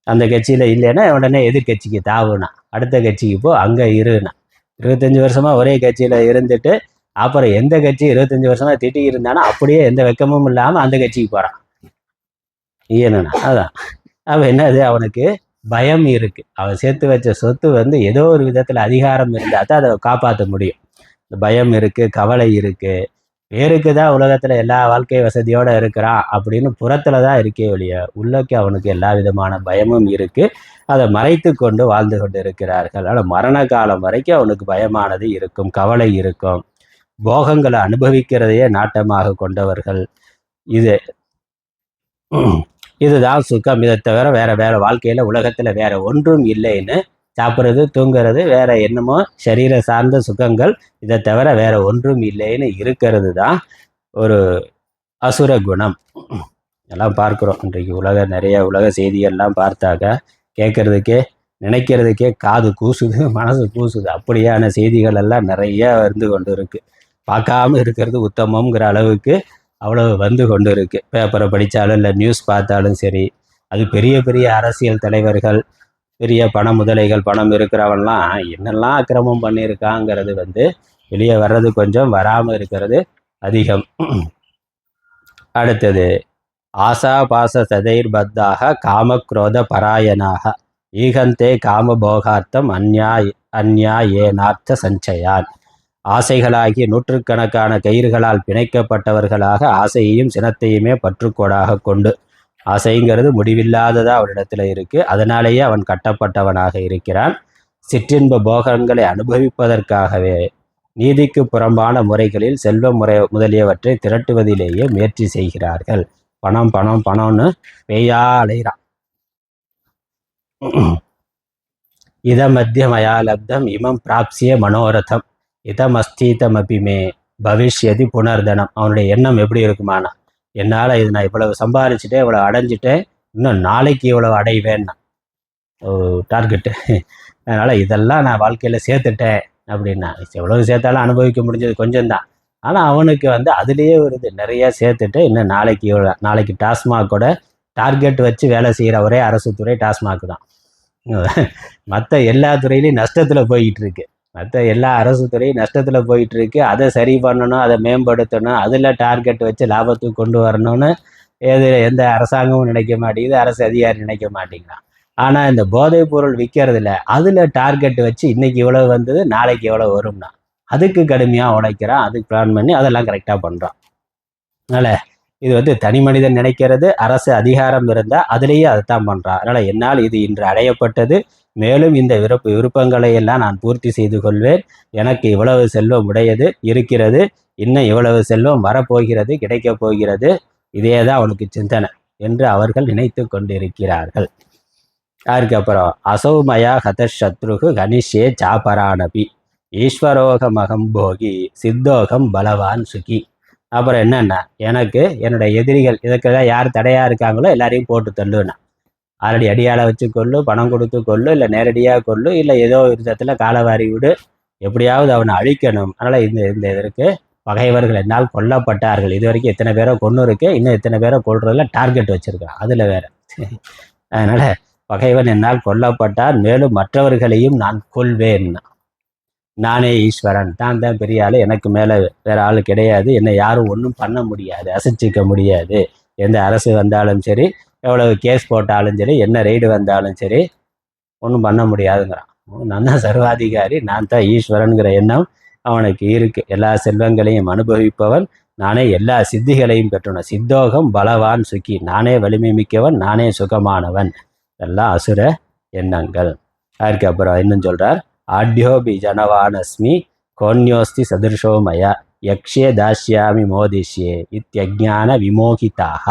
அந்த கட்சியில் இல்லைன்னா உடனே எதிர்கட்சிக்கு தாவுனா, அடுத்த கட்சிக்கு போ, அங்கே இருனா. 25 வருஷமாக ஒரே கட்சியில் இருந்துட்டு அப்புறம் எந்த கட்சி 25 வருஷமாக திட்டி இருந்தானா அப்படியே எந்த வெக்கமும் இல்லாமல் அந்த கட்சிக்கு போகிறான். என்னன்னா அதான் அவன் என்னது, அவனுக்கு பயம் இருக்குது. அவன் சேர்த்து வச்ச சொத்து ஏதோ ஒரு விதத்தில் அதிகாரம் இருந்தால் தான் அதை காப்பாற்ற முடியும். பயம் இருக்குது, கவலை இருக்குது. பேருக்கு தான் உலகத்தில் எல்லா வாழ்க்கை வசதியோடு இருக்கிறான் அப்படின்னு புறத்தில் தான் இருக்கே ஒழிய உள்ளக்கு அவனுக்கு எல்லா விதமான பயமும் இருக்குது. அதை மறைத்து கொண்டு வாழ்ந்து கொண்டு இருக்கிறார்கள். ஆனால் மரண காலம் வரைக்கும் அவனுக்கு பயமானது இருக்கும், கவலை இருக்கும். போகங்களை அனுபவிக்கிறதையே நாட்டமாக கொண்டவர்கள். இது இதுதான் சுகம், இதை தவிர வேற வாழ்க்கையில் உலகத்தில் வேற ஒன்றும் இல்லைன்னு சாப்பிட்றது தூங்கிறது வேற என்னமோ சரீர சார்ந்த சுகங்கள், இதை தவிர வேற ஒன்றும் இல்லைன்னு இருக்கிறது தான் ஒரு அசுர குணம். எல்லாம் பார்க்குறோம் இன்றைக்கு நிறைய உலக செய்திகள்லாம் பார்த்தாக்க கேட்கறதுக்கே நினைக்கிறதுக்கே காது கூசுது, மனசு கூசுது. அப்படியான செய்திகள் எல்லாம் நிறைய வந்து கொண்டு இருக்கு. பார்க்காம இருக்கிறது உத்தமங்கிற அளவுக்கு அவ்வளவு வந்து கொண்டு இருக்கு. பேப்பரை படித்தாலும் இல்லை நியூஸ் பார்த்தாலும் சரி, அது பெரிய பெரிய அரசியல் தலைவர்கள், பெரிய பண முதலைகள், பணம் இருக்கிறவன்லாம் என்னெல்லாம் அக்கிரமம் பண்ணியிருக்காங்கிறது வந்து வெளியே வர்றது கொஞ்சம், வராமல் இருக்கிறது அதிகம். அடுத்தது ஆசா பாச சதைர் பத்தாக காமக்ரோத பராயணாக ஈகந்தே காமபோகார்த்தம் அந்யா ஏனார்த்த சஞ்சயான். ஆசைகளாகிய நூற்றுக்கணக்கான கயிறுகளால் பிணைக்கப்பட்டவர்களாக ஆசையையும் சினத்தையுமே பற்றுக்கோடாக கொண்டு, ஆசைங்கிறது முடிவில்லாததா அவனிடத்துல இருக்கு, அதனாலேயே அவன் கட்டப்பட்டவனாக இருக்கிறான். சிற்றின்ப போகங்களை அனுபவிப்பதற்காகவே நீதிக்கு புறம்பான முறைகளில் செல்வ முதலியவற்றை திரட்டுவதிலேயே முயற்சி செய்கிறார்கள். பணம் பணம் பணம்னு பெய்யா அலைகிறான். இதமத்தியமயா லப்தம் இமம் பிராப்சிய மனோரதம் இதமஸ்தீதமபிமே பவிஷ்யதி புனர்தனம். அவனுடைய எண்ணம் எப்படி இருக்குமானா, என்னால் இது நான் இவ்வளவு சம்பாதிச்சுட்டேன், இவ்வளவு அடைஞ்சிட்டேன், இன்னும் நாளைக்கு இவ்வளவு அடைவேன்னா டார்கெட்டு. அதனால் இதெல்லாம் நான் வாழ்க்கையில் சேர்த்துட்டேன் அப்படின்னா, எவ்வளவு சேர்த்தாலும் அனுபவிக்க முடிஞ்சது கொஞ்சம்தான். ஆனால் அவனுக்கு வந்து அதுலேயே வருது, நிறைய சேர்த்துட்டு இன்னும் நாளைக்கு இவ்வளோ, நாளைக்கு டாஸ்மாகோட டார்கெட் வச்சு வேலை செய்கிற ஒரே அரசு துறை டாஸ்மாக் தான். மற்ற எல்லா துறையிலையும் நஷ்டத்தில் போய்கிட்டு இருக்கு. மற்ற எல்லா அரசு துறையும் நஷ்டத்தில் போயிட்டு இருக்கு. அதை சரி பண்ணணும், அதை மேம்படுத்தணும், அதில் டார்கெட் வச்சு லாபத்துக்கு கொண்டு வரணும்னு எந்த அரசாங்கமும் நினைக்க மாட்டேங்குது, அரசு அதிகாரி நினைக்க மாட்டேங்கிறான். ஆனால் இந்த போதைப் பொருள் விற்கிறதுல அதில் டார்கெட் வச்சு இன்னைக்கு இவ்வளோ வந்தது, நாளைக்கு எவ்வளோ வரும்னா அதுக்கு கடுமையாக உழைக்கிறான், அதுக்கு பிளான் பண்ணி அதெல்லாம் கரெக்டாக பண்ணுறான். அதனால் இது வந்து தனி மனிதன் நினைக்கிறது, அரசு அதிகாரம் இருந்தால் அதுலேயே அதைத்தான் பண்ணுறான். அதனால் என்னால் இது இன்று அடையப்பட்டது, மேலும் இந்த விருப்பங்களை எல்லாம் நான் பூர்த்தி செய்து கொள்வேன், எனக்கு இவ்வளவு செல்வம் உடையது இருக்கிறது, இன்னும் இவ்வளவு செல்வம் வரப்போகிறது, கிடைக்கப் போகிறது, இதே தான் அவனுக்கு சிந்தனை என்று அவர்கள் நினைத்து கொண்டிருக்கிறார்கள். அதுக்கப்புறம் அசௌமயா ஹதசத்ருகு கணிஷே சாபரானபி ஈஸ்வரோகமகம் போகி சித்தோகம் பலவான் சுகி. அப்புறம் என்னென்னா, எனக்கு என்னுடைய எதிரிகள் இதுக்கெல்லாம் யார் தடையாக இருக்காங்களோ எல்லாரையும் போட்டு தள்ளுவேன். ஆல்ரெடி அடியாளை வச்சு கொள்ளு, பணம் கொடுத்து கொள்ளு, இல்லை நேரடியாக கொள்ளு, இல்லை ஏதோ விதத்தில் காலவாரி விடு, எப்படியாவது அவனை அழிக்கணும். அதனால் இந்த இதற்கு பகைவர்கள் என்னால் கொல்லப்பட்டார்கள், இது வரைக்கும் எத்தனை பேரை கொன்று இருக்கு, இன்னும் எத்தனை பேரை கொள்றதுல டார்கெட் வச்சுருக்கான், அதில் வேற. அதனால் பகைவன் என்னால் கொல்லப்பட்டார், மேலும் மற்றவர்களையும் நான் கொள்வேன். நானே ஈஸ்வரன், தான் பெரிய ஆள், எனக்கு மேலே வேற ஆள் கிடையாது, என்னை யாரும் ஒன்றும் பண்ண முடியாது, அசைச்சிக்க முடியாது. எந்த அரசு வந்தாலும் சரி, எவ்வளவு கேஸ் போட்டாலும் சரி, என்ன ரெய்டு வந்தாலும் சரி, ஒன்றும் பண்ண முடியாதுங்கிறான். நான் தான் சர்வாதிகாரி, நான் தான் ஈஸ்வரனுங்கிற எண்ணம் அவனுக்கு இருக்கு. எல்லா செல்வங்களையும் அனுபவிப்பவன், நானே எல்லா சித்திகளையும் பெற்றவன், சித்தோகம் பலவான் சுகி, நானே வலிமை மிக்கவன், நானே சுகமானவன். இதெல்லாம் அசுர எண்ணங்கள். அதுக்கப்புறம் இன்னும் சொல்றார், ஆட்யோபி ஜனவானஸ்மி கோன்யோஸ்தி சதிருஷோமய யக்ஷே தாஷ்யாமி மோதிஷ்யே இத்தியஜான விமோகிதாக.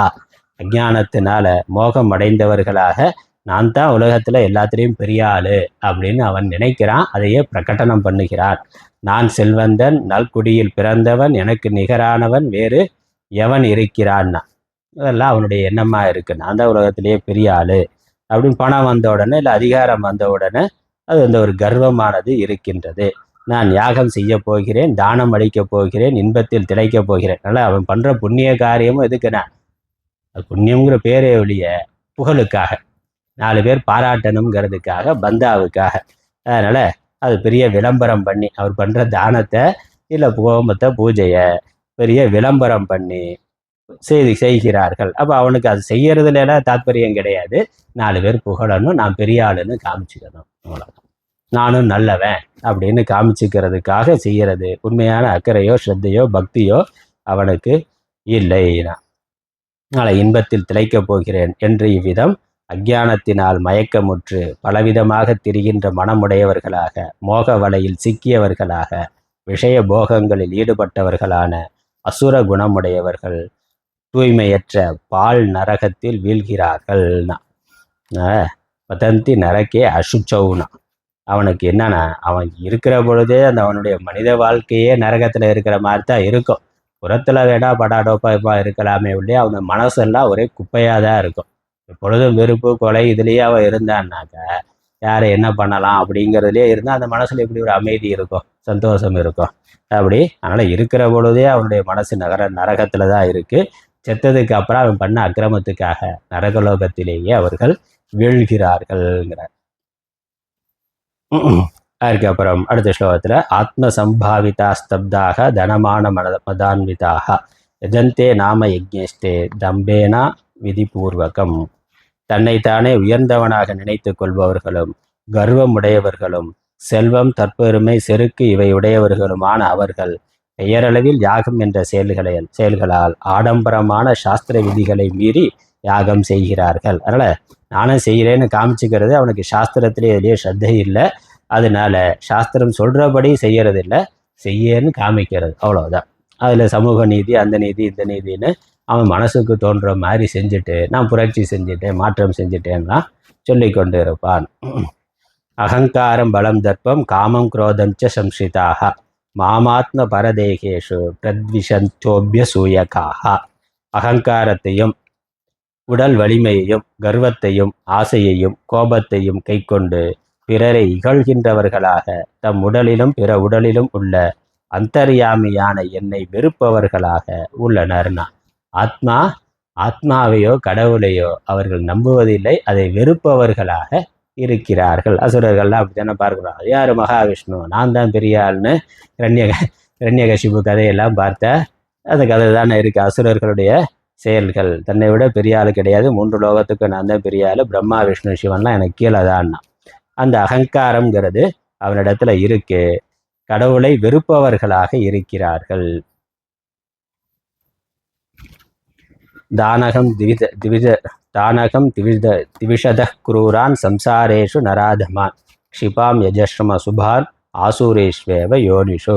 அஜானத்தினால மோகம் அடைந்தவர்களாக நான் தான் உலகத்தில் எல்லாத்திலையும் பெரிய ஆள் அப்படின்னு அவன் நினைக்கிறான், அதையே பிரகடனம் பண்ணுகிறான். நான் செல்வந்தன், நல்குடியில் பிறந்தவன், எனக்கு நிகரானவன் வேறு எவன் இருக்கிறான்னா, அதெல்லாம் அவனுடைய எண்ணமாக இருக்குது. நான் தான் உலகத்திலேயே பெரிய ஆள் அப்படின்னு பணம் வந்த உடனே, இல்லை அதிகாரம் வந்த உடனே அது அந்த ஒரு கர்வமானது இருக்கின்றது. நான் யாகம் செய்ய போகிறேன், தானம் அளிக்கப் போகிறேன், இன்பத்தில் திளைக்கப் போகிறேன். அதனால் அவன் பண்ணுற புண்ணிய காரியமும் எதுக்குன்னா, அது புண்ணியங்கிற பேரே ஒழிய புகழுக்காக, 4 பேர் பாராட்டணுங்கிறதுக்காக, பந்தாவுக்காக. அதனால் அது பெரிய விளம்பரம் பண்ணி அவர் பண்ணுற தானத்தை இல்லை ஹோமத்தை பூஜையை பெரிய விளம்பரம் பண்ணி செய்கிறார்கள். அப்போ அவனுக்கு அது செய்யறதுல தாத்பரியம் கிடையாது, 4 பேர் புகழணும், நான் பெரிய ஆளுன்னு காமிச்சுக்கணும், அவ்வளோதான். நானும் நல்லவன் அப்படின்னு காமிச்சுக்கிறதுக்காக செய்கிறது. உண்மையான அக்கறையோ ஸ்ரத்தையோ பக்தியோ அவனுக்கு இல்லை. நாளை இன்பத்தில் திளைக்கப் போகிறேன் என்று இவ்விதம் அஞ்ஞானத்தினால் மயக்கமுற்று பலவிதமாக திரிகின்ற மனமுடையவர்களாக, மோக வலையில் சிக்கியவர்களாக, விஷய போகங்களில் ஈடுபட்டவர்களான அசுர குணமுடையவர்கள் தூய்மையற்ற பால் நரகத்தில் வீழ்கிறார்கள்னா. பதந்தி நரக்கே அசுச்சவுனா. அவனுக்கு என்னன்னா, அவன் இருக்கிற பொழுதே அந்த அவனுடைய மனித வாழ்க்கையே நரகத்தில் இருக்கிற மாதிரி தான் இருக்கும். புறத்தில் வேணா படாடோப்பா இருக்கலாமே உள்ளே அவன் மனசெல்லாம் ஒரே குப்பையாக தான் இருக்கும். எப்பொழுதும் வெறுப்பு கொலை இதுலேயே அவன் இருந்தான்னாக்க யாரை என்ன பண்ணலாம் அப்படிங்கிறதுலே இருந்தால் அந்த மனசில் எப்படி ஒரு அமைதி இருக்கும், சந்தோஷம் இருக்கும் அப்படி. அதனால் இருக்கிற பொழுதே அவனுடைய மனசு நரகத்தில் தான் இருக்குது. செத்ததுக்கு அப்புறம் அவன் பண்ண அக்கிரமத்துக்காக நரகலோகத்திலேயே அவர்கள் வீழ்கிறார்கள்ங்கிறார். அதுக்கப்புறம் அடுத்த ஸ்லோகத்தில் ஆத்ம சம்பாவிதா ஸ்தப்தாக தனமான மதான்விதாக எஜந்தே நாம யஜ்ஞேஷ்டே தம்பேனா விதிபூர்வகம். தன்னைத்தானே உயர்ந்தவனாக நினைத்து கொள்பவர்களும் கர்வம் உடையவர்களும் செல்வம் தற்பெருமை செருக்கு இவை உடையவர்களுமான அவர்கள் பெயரளவில் யாகம் என்ற செயல்களால் ஆடம்பரமான சாஸ்திர விதிகளை மீறி யாகம் செய்கிறார்கள். அதனால் நானும் செய்கிறேன்னு காமிச்சுக்கிறது அவனுக்கு சாஸ்திரத்திலே எதுலேயே ஸ்ரத்தை இல்லை. அதனால சாஸ்திரம் சொல்கிறபடி செய்கிறது இல்லை, செய்யன்னு காமிக்கிறது, அவ்வளோதான். அதில் சமூக நீதி அந்த நீதி இந்த நீதின்னு அவன் மனசுக்கு தோன்ற மாதிரி செஞ்சுட்டு நான் புரட்சி செஞ்சுட்டேன் மாற்றம் செஞ்சுட்டேன்னா சொல்லி கொண்டு இருப்பான். அகங்காரம் பலம் தர்ப்பம் காமம் குரோதஞ்ச சம்ஸ்ரிதாக மாமாத்ம பரதேகேஷு பிரத்விஷந்தோபிய சூயகாக. அகங்காரத்தையும் உடல் வலிமையையும் கர்வத்தையும் ஆசையையும் கோபத்தையும் கைக்கொண்டு பிறரை இகழ்கின்றவர்களாக தம் உடலிலும் பிற உடலிலும் உள்ள அந்தர்யாமியான என்னை வெறுப்பவர்களாக உள்ளனர்னா. ஆத்மாவையோ கடவுளையோ அவர்கள் நம்புவதில்லை, அதை வெறுப்பவர்களாக இருக்கிறார்கள். அசுரர்கள்லாம் அப்படித்தானே பார்க்குறோம். யார் மகாவிஷ்ணு, நான் தான் பெரிய ஆள்னு இரண்யகசிபு கதையெல்லாம் பார்த்தா அந்த கதை தானே இருக்குது. அசுரர்களுடைய செயல்கள், தன்னை விட பெரிய ஆள் கிடையாது, 3 லோகத்துக்கு நான் தான் பெரிய ஆள், பிரம்மா விஷ்ணு சிவன்லாம் எனக்கு கீழே தான்னா. அந்த அகங்காரங்கிறது அவனிடத்துல இருக்கு. கடவுளை வெறுப்பவர்களாக இருக்கிறார்கள். தானகம் திவிஷத குரூரான் சம்சாரேஷு நராதமான் க்ஷிபாம் யஜஸ்ரம சுபான் ஆசூரேஷ்வேவ யோனிஷு.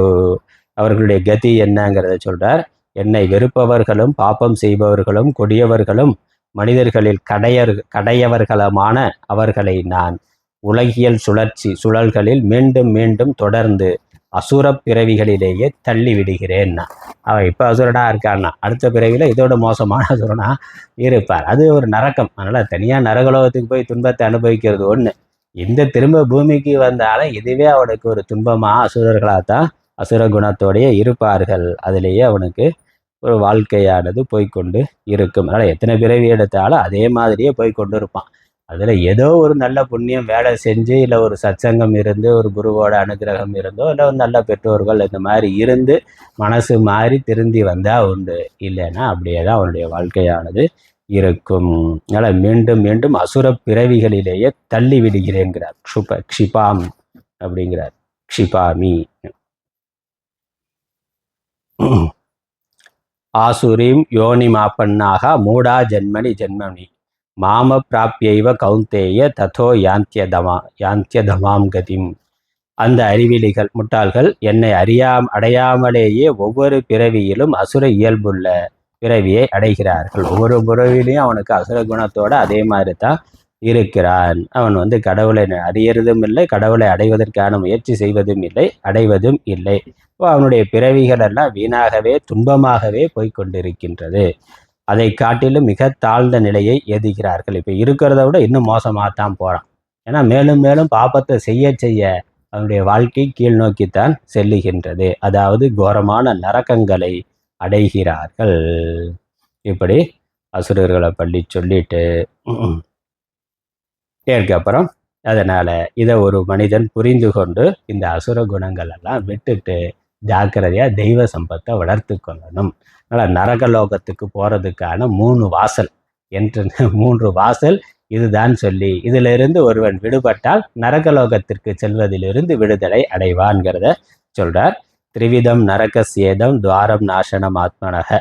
அவர்களுடைய கதி என்னங்கிறத சொல்றார். என்னை வெறுப்பவர்களும் பாப்பம் செய்பவர்களும் கொடியவர்களும் மனிதர்களில் கடையவர்களுமான அவர்களை நான் உலகியல் சுழல்களில் மீண்டும் மீண்டும் தொடர்ந்து அசுர பிறவிகளிலேயே தள்ளி விடுகிறேன்னா. அவன் இப்போ அசுரனா இருக்கான்னா அடுத்த பிறவியில் இதோட மோசமான அசுரனா இருப்பார். அது ஒரு நரக்கம். அதனால் தனியாக நரகலோகத்துக்கு போய் துன்பத்தை அனுபவிக்கிறது ஒன்று. இந்த திரும்ப பூமிக்கு வந்தாலும் இதுவே அவனுக்கு ஒரு துன்பமாக அசுரர்களாகத்தான் அசுர குணத்தோடையே இருப்பார்கள். அதிலேயே அவனுக்கு ஒரு வாழ்க்கையானது போய்கொண்டு இருக்கும். அதனால் எத்தனை பிறவி எடுத்தாலும் அதே மாதிரியே போய்கொண்டு இருப்பான். அதில் ஏதோ ஒரு நல்ல புண்ணியம் வேலை செஞ்சு இல்லை ஒரு சத்சங்கம் இருந்து ஒரு குருவோட அனுகிரகம் இருந்தோ இல்லை ஒரு நல்ல பெற்றோர்கள் இந்த மாதிரி இருந்து மனசு மாறி திருந்தி வந்தால் உண்டு. இல்லைன்னா அப்படியே தான் அவனுடைய வாழ்க்கையானது இருக்கும். அதனால் மீண்டும் மீண்டும் அசுர பிறவிகளிலேயே தள்ளி விடுகிறேங்கிறார். க்ஷிபாம் அப்படிங்கிறார். க்ஷிபாமி ஆசுரீம் யோனிமாப்பன்னாக மூடா ஜென்மனி ஜென்மனி மாம பிராப்யைவ கௌந்தேய ததோ யாந்தியதமாம் கதிம். அந்த அறிவிலிகள் முட்டாள்கள் என்னை அடையாமலேயே ஒவ்வொரு பிறவியிலும் அசுர இயல்புள்ள பிறவியை அடைகிறார்கள். ஒவ்வொரு பிறவிலையும் அவனுக்கு அசுர குணத்தோடு அதே மாதிரி தான் இருக்கிறான். அவன் கடவுளை அறியறதும் இல்லை, கடவுளை அடைவதற்கான முயற்சி செய்வதும் இல்லை, அடைவதும் இல்லை. அவனுடைய பிறவிகள் எல்லாம் வீணாகவே துன்பமாகவே போய்கொண்டிருக்கின்றது. அதை காட்டிலும் மிக தாழ்ந்த நிலையை எதுகிறார்கள். இப்போ இருக்கிறத விட இன்னும் மோசமாக தான் போகிறான். ஏன்னா மேலும் மேலும் பாபத்தை செய்ய செய்ய அவனுடைய வாழ்க்கை கீழ் நோக்கித்தான் செல்லுகின்றது. அதாவது கோரமான நரகங்களை அடைகிறார்கள். இப்படி அசுரர்களை பள்ளி சொல்லிட்டு அப்புறம் அதனால் இதை ஒரு மனிதன் புரிந்து கொண்டு இந்த அசுர குணங்கள் எல்லாம் விட்டுட்டு ஜாக்கிரதையாக தெய்வ சம்பத்தை வளர்த்து கொள்ளணும். அதனால் நரகலோகத்துக்கு போகிறதுக்கான 3 வாசல் என்று 3 வாசல் இதுதான் சொல்லி இதிலிருந்து ஒருவன் விடுபட்டால் நரகலோகத்திற்கு செல்வதிலிருந்து விடுதலை அடைவான்கிறத சொல்கிறார். திரிவிதம் நரகசேதம் துவாரம் நாசனம் ஆத்மனக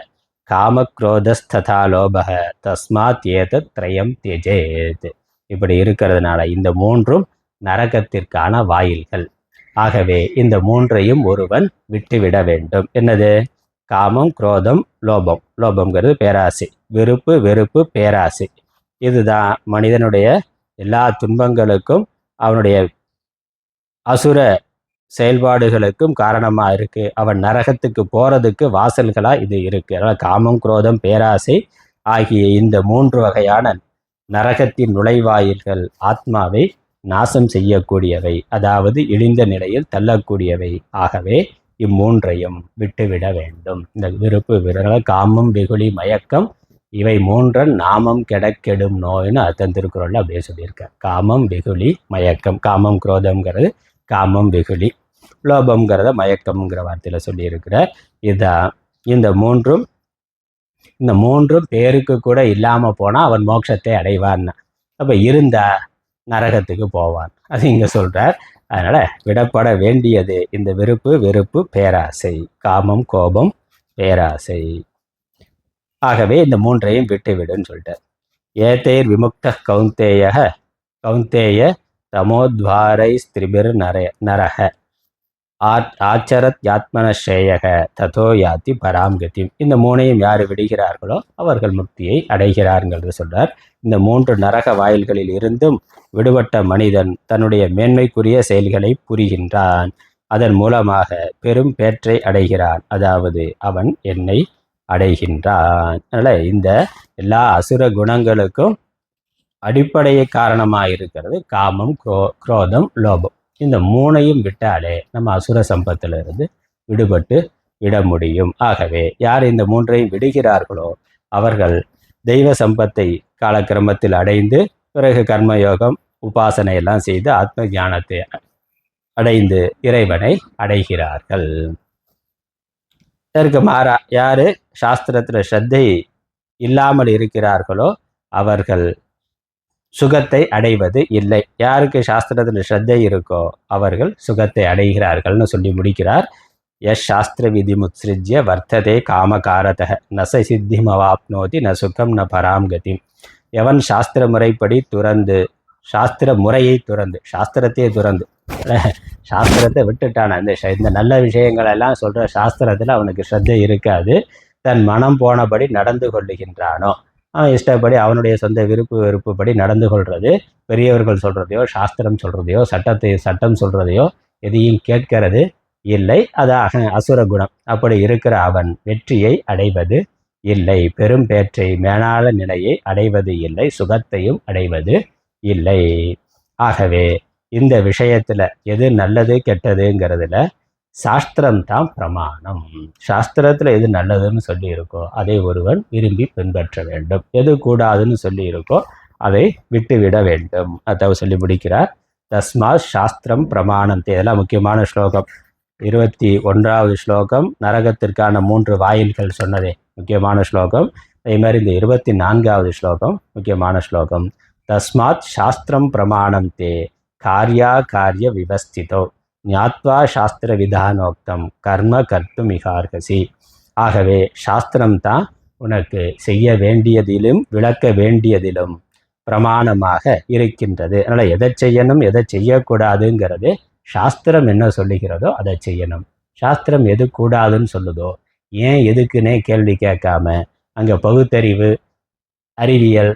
காமக்ரோதஸ்ததா லோபக தஸ்மாத் ஏதத் த்ரயம் தியஜேத். இப்படி இருக்கிறதுனால இந்த 3ம் நரகத்திற்கான வாயில்கள். ஆகவே இந்த 3ஐயும் ஒருவன் விட்டுவிட வேண்டும். என்னது? காமம், குரோதம், லோபம். லோபம்ங்கிறது பேராசை. விருப்பு, வெறுப்பு, பேராசை. இதுதான் மனிதனுடைய எல்லா துன்பங்களுக்கும் அவனுடைய அசுர செயல்பாடுகளுக்கும் காரணமாக இருக்கு. அவன் நரகத்துக்கு போறதுக்கு வாசல்களா இது இருக்கு. அதனால் காமம், குரோதம், பேராசை ஆகிய இந்த 3 வகையான நரகத்தின் நுழைவாயில்கள் ஆத்மாவை நாசம் செய்யக்கூடியவை, அதாவது இழிந்த நிலையில் தள்ளக்கூடியவை. ஆகவே இம்மூன்றையும் விட்டுவிட வேண்டும். இந்த விருப்பு விரல், காமம், வெகுளி, மயக்கம், இவை 3 நாமம் கெடக்கெடும் நோய்னு அர்த்தம் திருக்குறள்ல அப்படியே சொல்லியிருக்கார். காமம், வெகுளி, மயக்கம். காமம், குரோதம்ங்கிறது காமம், வெகுளி. லோபம்ங்கிறத மயக்கம்ங்கிற வார்த்தையில் சொல்லியிருக்கிறார். இதான் இந்த மூன்றும் பேருக்கு கூட இல்லாமல் போனால் அவன் மோட்சத்தை அடைவான். அப்போ இருந்தா நரகத்துக்கு போவான். அது இங்கே சொல்கிறார். அதனால் விடப்பட வேண்டியது இந்த விருப்பு, வெறுப்பு, பேராசை. காமம், கோபம், பேராசை. ஆகவே இந்த 3ஐயும் விட்டு விடுன்னு சொல்லிட்டார். ஏதைர் விமுக்த கௌந்தேய தமோத்வாரை ஸ்திரிபிர் நரக ஆச்சரத் யாத்மனஸ்ரேயக ததோ யாத்தி பராம்கதி. இந்த 3ஐயும் யார் விடுகிறார்களோ அவர்கள் முக்தியை அடைகிறார்கள் சொல்றார். இந்த 3 நரக வாயில்களில் இருந்தும் விடுபட்ட மனிதன் தன்னுடைய மேன்மைக்குரிய செயல்களை புரிகின்றான். அதன் மூலமாக பெரும் பேற்றை அடைகிறான். அதாவது அவன் என்னை அடைகின்றான். அதனால் இந்த எல்லா அசுர குணங்களுக்கும் அடிப்படையை காரணமாக இருக்கிறது காமம், குரோதம், லோபம். இந்த 3ஐயும் விட்டாலே நம்ம அசுர சம்பத்திலிருந்து விடுபட்டு விட முடியும். ஆகவே யார் இந்த 3ஐயும் விடுகிறார்களோ அவர்கள் தெய்வ சம்பத்தை காலக்கிரமத்தில் அடைந்து பிறகு கர்மயோகம், உபாசனை எல்லாம் செய்து ஆத்ம ஞானத்தை அடைந்து இறைவனை அடைகிறார்கள். இதற்கு மாறா யாரு சாஸ்திரத்தில் ஸ்ரத்தை இல்லாமல் இருக்கிறார்களோ அவர்கள் சுகத்தை அடைவது இல்லை. யாருக்கு சாஸ்திரத்தில் ஸ்ரத்தை இருக்கோ அவர்கள் சுகத்தை அடைகிறார்கள்னு சொல்லி முடிக்கிறார். எஸ் சாஸ்திர விதி முத்ஸ்ருஜ்ய வர்த்ததே காமகாரதக நச சித்திமவாப்னோதி ந சுகம் ந பராம்கதி. எவன் சாஸ்திர முறைப்படி துறந்து, சாஸ்திர முறையை துறந்து, சாஸ்திரத்தையே துறந்து, சாஸ்திரத்தை விட்டுட்டான இந்த நல்ல விஷயங்களெல்லாம் சொல்கிற சாஸ்திரத்தில் அவனுக்கு ஸ்ரத்தை இருக்காது. தன் மனம் போனபடி நடந்து கொள்ளுகின்றானோ, அவன் இஷ்டப்படி அவனுடைய சொந்த வெறுப்புப்படி நடந்து கொள்வது, பெரியவர்கள் சொல்கிறதையோ சாஸ்திரம் சொல்கிறதையோ சட்டம் சொல்கிறதையோ எதையும் கேட்கிறது இல்லை. அது அசுர குணம். அப்படி இருக்கிற அவன் வெற்றியை அடைவது இல்லை, பெரும் பேற்றை மேலான நிலையை அடைவது இல்லை, சுகத்தையும் அடைவது இல்லை. ஆகவே இந்த விஷயத்தில் எது நல்லது கெட்டதுங்கிறதுல சாஸ்திரம்தான் பிரமாணம். சாஸ்திரத்தில் எது நல்லதுன்னு சொல்லி இருக்கோ அதை ஒருவன் விரும்பி பின்பற்ற வேண்டும். எது கூடாதுன்னு சொல்லி இருக்கோ அதை விட்டுவிட வேண்டும். அதை சொல்லி முடிக்கிறார். தஸ்மாத் சாஸ்திரம் பிரமாணம். இதெல்லாம் முக்கியமான ஸ்லோகம். 21வது ஸ்லோகம் நரகத்திற்கான 3 வாயில்கள் சொன்னதே முக்கியமான ஸ்லோகம். அதே மாதிரி இந்த 24வது ஸ்லோகம் முக்கியமான ஸ்லோகம். தஸ்மாத் சாஸ்திரம் பிரமாணம் தே காரிய விவஸ்திதோ ஞாத்வா சாஸ்திர விதானோக்தம் கர்ம கர்த்தும் மிகார்கசி. ஆகவே சாஸ்திரம்தான் உனக்கு செய்ய வேண்டியதிலும் விளக்க வேண்டியதிலும் பிரமாணமாக இருக்கின்றது. அதனால் எதை செய்யணும் எதை செய்யக்கூடாதுங்கிறது சாஸ்திரம் என்ன சொல்லுகிறதோ அதை செய்யணும். சாஸ்திரம் எது கூடாதுன்னு சொல்லுதோ, ஏன் எதுக்குன்னே கேள்வி கேட்காம அங்கே பகுத்தறிவு, அறிவியல்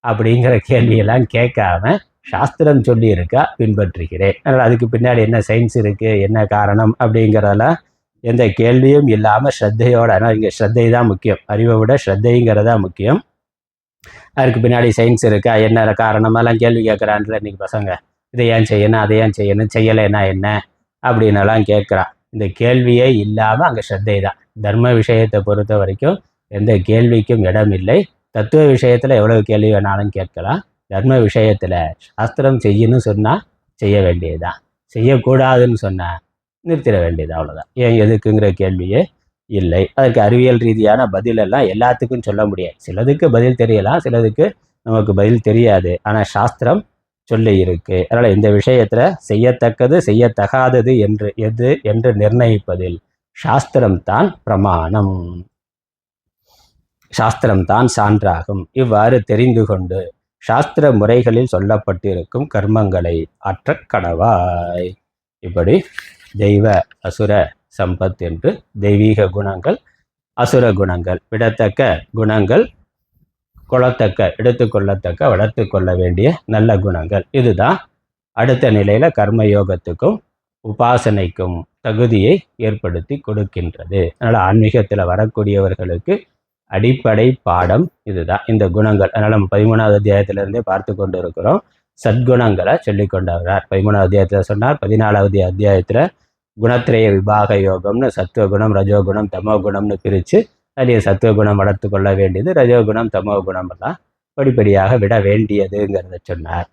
அப்படிங்கிற கேள்வியெல்லாம் கேட்காம சாஸ்திரம் சொல்லி இருக்கா பின்பற்றுகிறேன். அதனால் அதுக்கு பின்னாடி என்ன சயின்ஸ் இருக்குது, என்ன காரணம் அப்படிங்கிறதெல்லாம் எந்த கேள்வியும் இல்லாமல் ஸ்ரத்தையோடு. ஆனால் இங்கே ஸ்ரத்தை தான் முக்கியம். அறிவை விட ஸ்ரத்தைங்கிறதா முக்கியம். அதுக்கு பின்னாடி சயின்ஸ் இருக்கா, என்ன காரணமெல்லாம் கேள்வி கேட்குறான்ல இன்றைக்கி பசங்க. இதை ஏன் செய்யணும், அதை ஏன் செய்யணும், செய்யலைன்னா என்ன அப்படின்னெல்லாம் கேட்குறான். இந்த கேள்வியே இல்லாமல் அங்கே ஸ்ரத்தை தான். தர்ம விஷயத்தை பொறுத்த வரைக்கும் எந்த கேள்விக்கும் இடம் இல்லை. தத்துவ விஷயத்தில் எவ்வளவு கேள்வி வேணாலும் கேட்கலாம். தர்ம விஷயத்தில் சாஸ்திரம் செய்யணும்னு சொன்னால் செய்ய வேண்டியதுதான், செய்யக்கூடாதுன்னு சொன்னால் நிறுத்திட வேண்டியது, அவ்வளோதான். ஏன் எதுக்குங்கிற கேள்வியே இல்லை. அதற்கு அறிவியல் ரீதியான பதிலெல்லாம் எல்லாத்துக்கும் சொல்ல முடியாது. சிலதுக்கு பதில் தெரியலாம், சிலதுக்கு நமக்கு பதில் தெரியாது. ஆனால் சாஸ்திரம் சொல்லி இருக்கு. அதனால் இந்த விஷயத்தில் செய்யத்தக்கது செய்யத்தகாதது எது என்று நிர்ணயிப்பதில் சாஸ்திரம்தான் பிரமாணம், சாஸ்திரம்தான் சான்றாகும். இவ்வாறு தெரிந்து கொண்டு சாஸ்திர முறைகளில் சொல்லப்பட்டிருக்கும் கர்மங்களை அற்ற கடவாய். இப்படி தெய்வ அசுர சம்பத் என்று தெய்வீக குணங்கள் அசுர குணங்கள், விடத்தக்க குணங்கள், கொள்ளத்தக்க, எடுத்துக்கொள்ளத்தக்க, வளர்த்து கொள்ள வேண்டிய நல்ல குணங்கள். இதுதான் அடுத்த நிலையில கர்மயோகத்துக்கும் உபாசனைக்கும் தகுதியை ஏற்படுத்தி கொடுக்கின்றது. அதனால ஆன்மீகத்தில் வரக்கூடியவர்களுக்கு அடிப்படை பாடம் இதுதான், இந்த குணங்கள். அதனால நம்ம 13வது அத்தியாயத்திலிருந்தே பார்த்து கொண்டு இருக்கிறோம். சத்குணங்களை சொல்லி கொண்டவரார் 13வது அத்தியாயத்தில் சொன்னார். 14வது அத்தியாயத்தில் குணத்திரய விபாக யோகம்னு சத்துவகுணம், ரஜோகுணம், தமோகுணம்னு பிரித்து அதிலே சத்துவகுணம் வளர்த்து கொள்ள வேண்டியது, ரஜோகுணம், தமோகுணம் எல்லாம் படிப்படியாக விட வேண்டியதுங்கிறத சொன்னார்.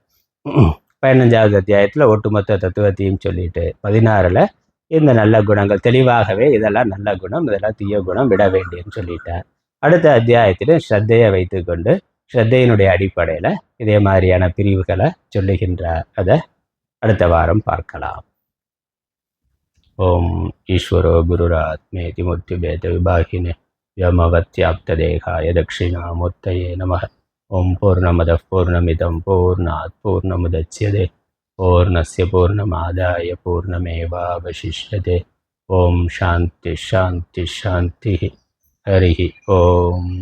15வது அத்தியாயத்தில் ஒட்டுமொத்த தத்துவத்தையும் சொல்லிட்டு 16ல் இந்த நல்ல குணங்கள் தெளிவாகவே இதெல்லாம் நல்ல குணம், இதெல்லாம் தீய குணம், விட வேண்டியதுன்னு சொல்லிட்டார். அடுத்த அத்தியாயத்தில் ஸ்ரத்தையை வைத்துக்கொண்டு ஸ்ரத்தையினுடைய அடிப்படையில் இதே மாதிரியான பிரிவுகளை சொல்லுகின்றார். அதை அடுத்த வாரம் பார்க்கலாம். ஓம் ஈஸ்வரோ குருராத்மேதி மூர்த்திபேத விபாகினே வ்யோமவத்யாப்ததேகாய தட்சிணாமூர்த்தயே நமः. ஓம் பூர்ணமதः பூர்ணமிதம் பூர்ணாத் பூர்ணமுதச்யதே பூர்ணஸ்ய பூர்ணமாதாய பூர்ணமேவாவசிஷ்யதே. ஓம் சாந்தி ஷாந்தி ஷாந்தி. ஹரி ஓம்.